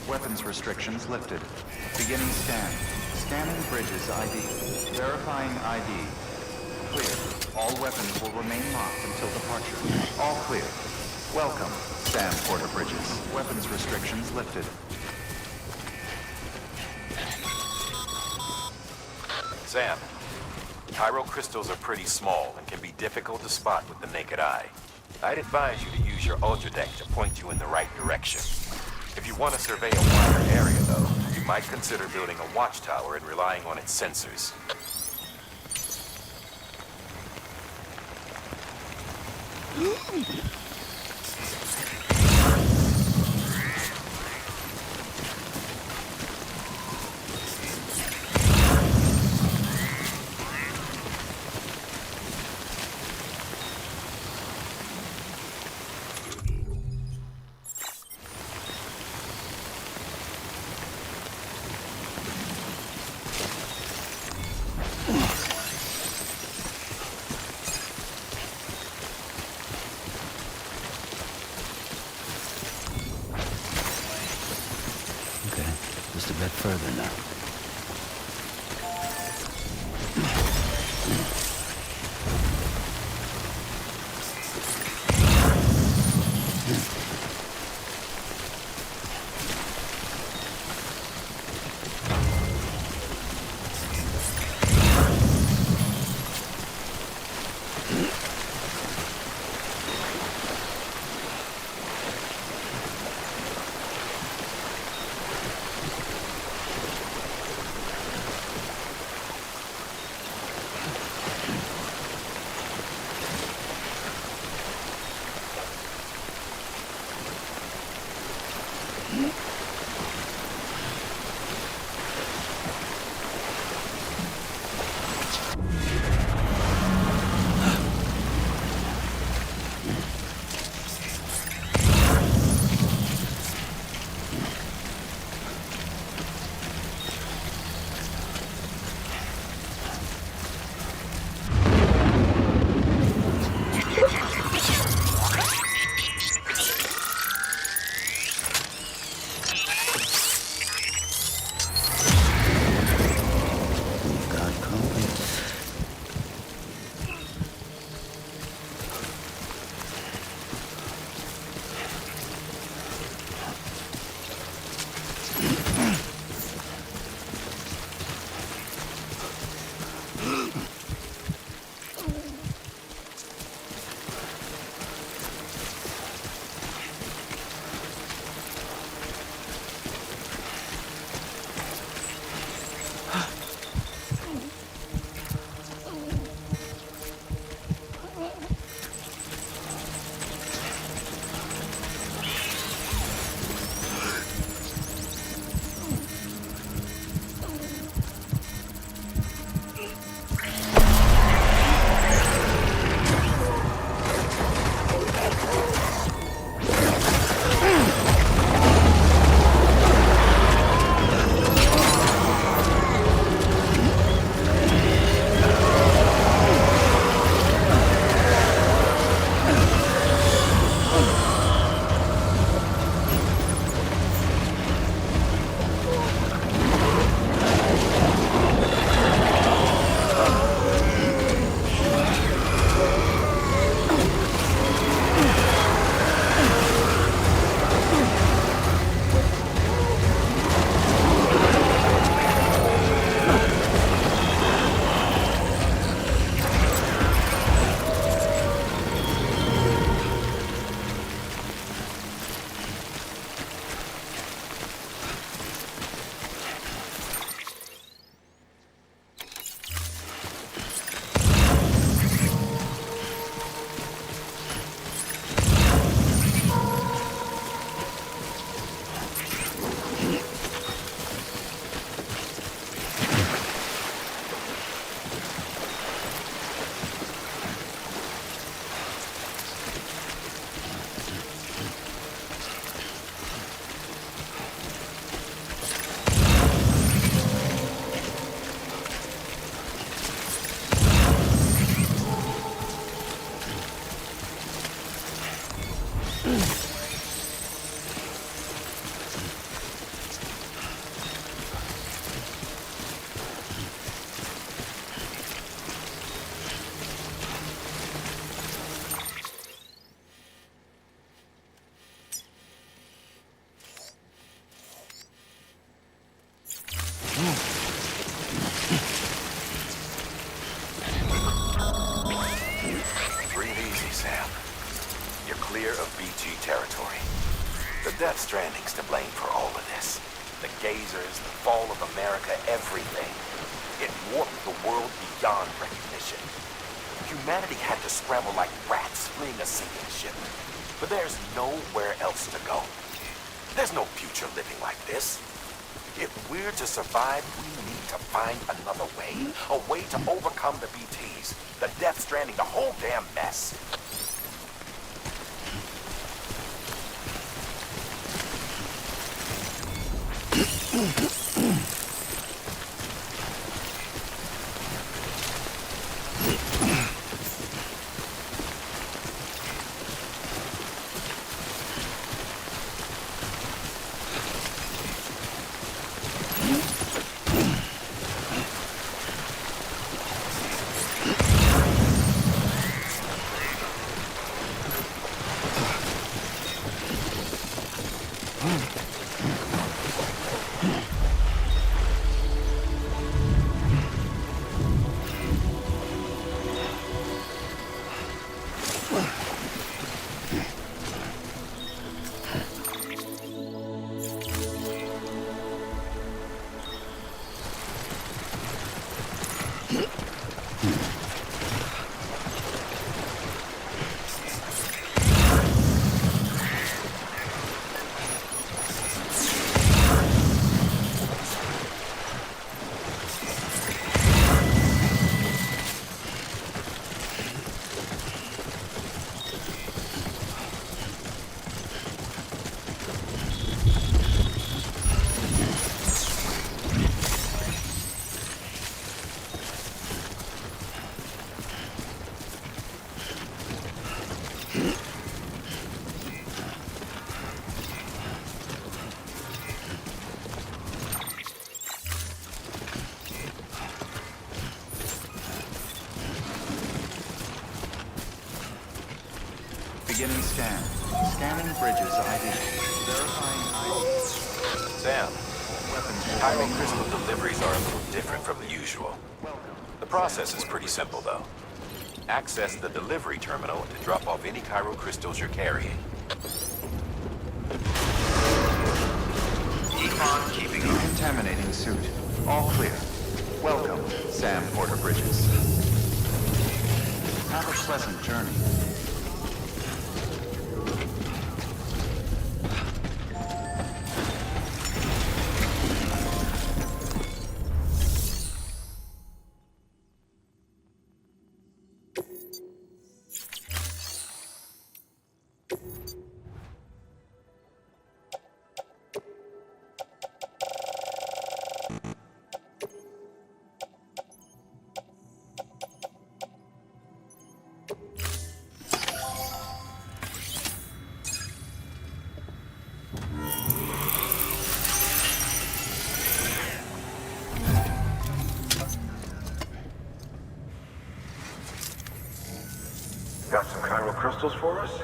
Weapons restrictions lifted. Beginning scan. Scanning bridges ID. Verifying ID. Clear. All weapons will remain locked until departure. All clear. Welcome, Sam Porter Bridges. Weapons restrictions lifted. Sam, chiral crystals are pretty small and can be difficult to spot with the naked eye. I'd advise you to use your ultradeck to point you in the right direction. If you want to survey a wider area, though, you might consider building a watchtower and relying on its sensors. Just a bit further now. Death Stranding's to blame for all of this. The gazers, the fall of America, everything. It warped the world beyond recognition. Humanity had to scramble like rats fleeing a sinking ship. But there's nowhere else to go. There's no future living like this. If we're to survive, we need to find another way. A way to overcome the BTs, the Death Stranding, the whole damn mess. Beginning scan. Scanning bridges ID. Verifying ID. Sam, Chiral crystal deliveries are a little different from the usual. The process is pretty simple, though. Access the delivery terminal to drop off any chiral crystals you're carrying. Econ keeping on. Contaminating suit. All clear. Welcome, Sam Porter Bridges. Have a pleasant journey. Got some chiral crystals for us?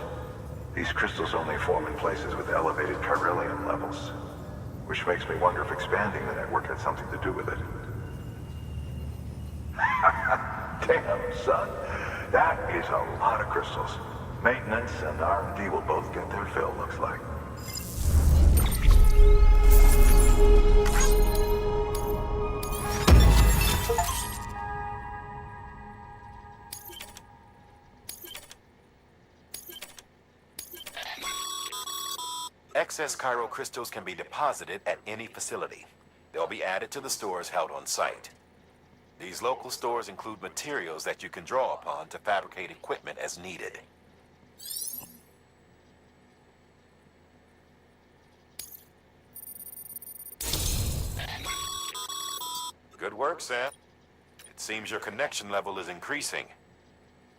These crystals only form in places with elevated chiralium levels, which makes me wonder if expanding the network had something to do with it. Damn, son. That is a lot of crystals. Maintenance and R&D will both get their fill, looks like. Excess chiral crystals can be deposited at any facility. They'll be added to the stores held on site. These local stores include materials that you can draw upon to fabricate equipment as needed. Good work, Sam. It seems your connection level is increasing.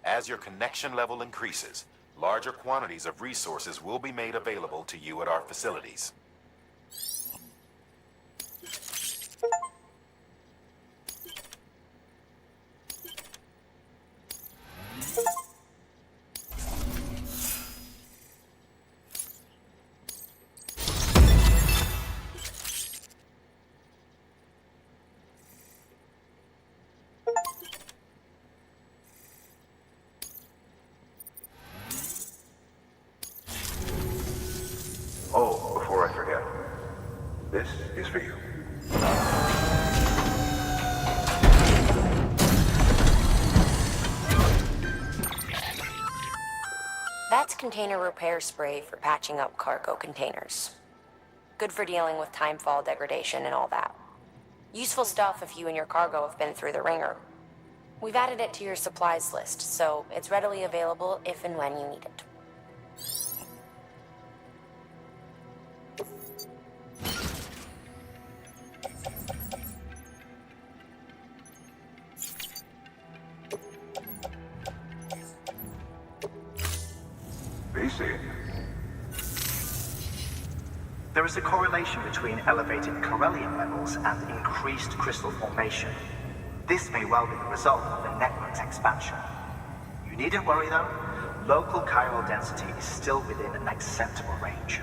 As your connection level increases, larger quantities of resources will be made available to you at our facilities. Oh, before I forget, this is for you. That's container repair spray for patching up cargo containers. Good for dealing with timefall degradation and all that. Useful stuff if you and your cargo have been through the ringer. We've added it to your supplies list, so it's readily available if and when you need it. There is a correlation between elevated chiralium levels and increased crystal formation. This may well be the result of the network's expansion. You needn't worry though, local chiral density is still within an acceptable range.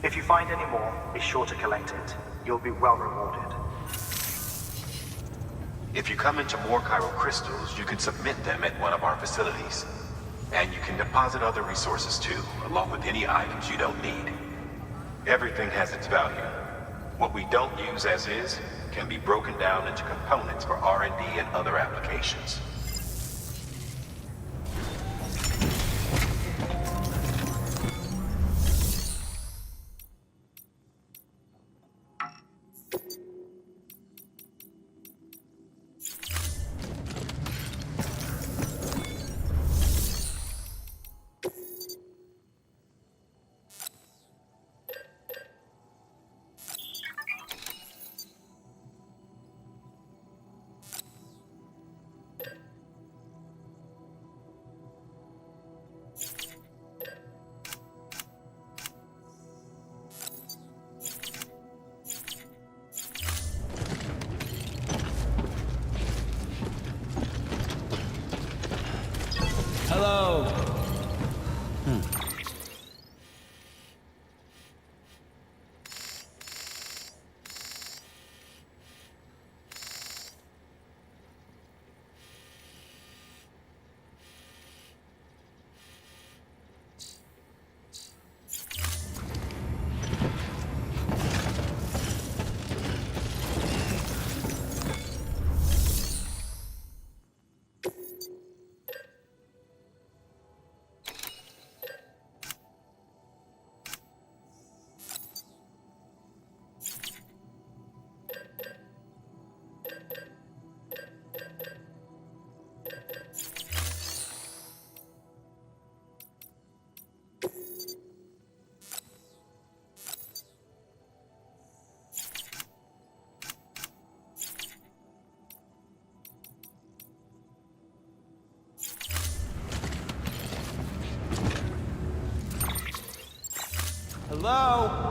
If you find any more, be sure to collect it. You'll be well rewarded. If you come into more chiral crystals, you can submit them at one of our facilities. And you can deposit other resources too, along with any items you don't need. Everything has its value. What we don't use as is can be broken down into components for R&D and other applications. Hello?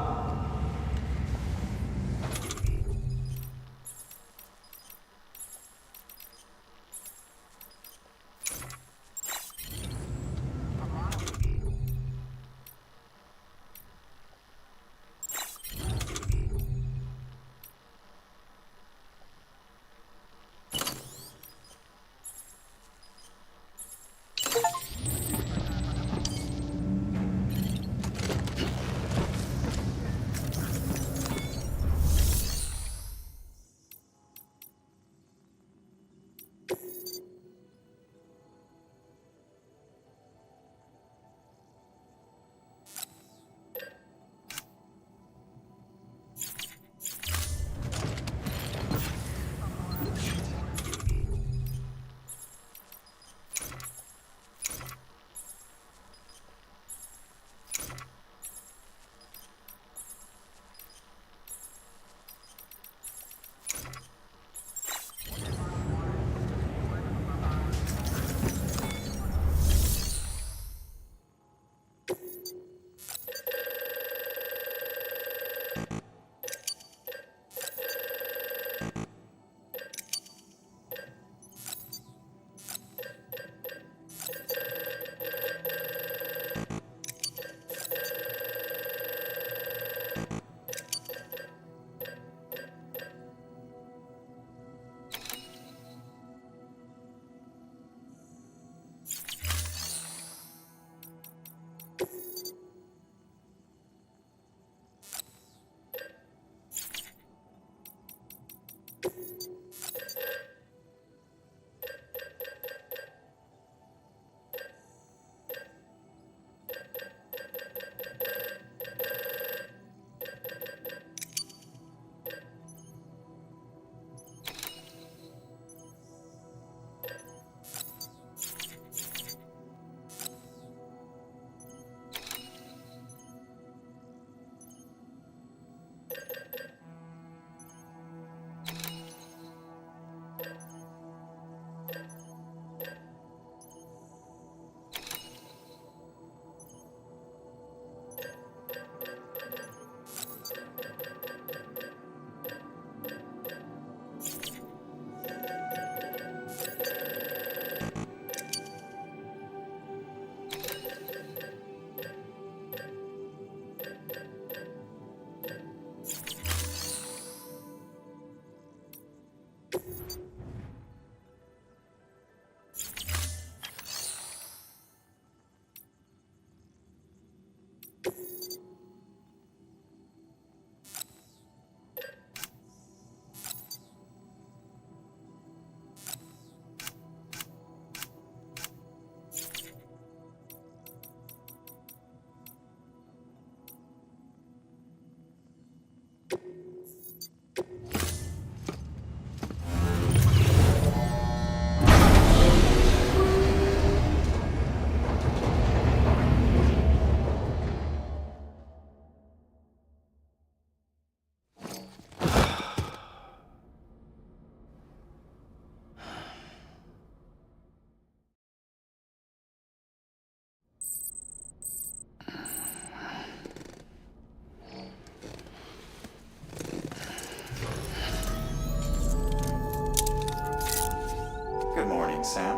Good morning, Sam.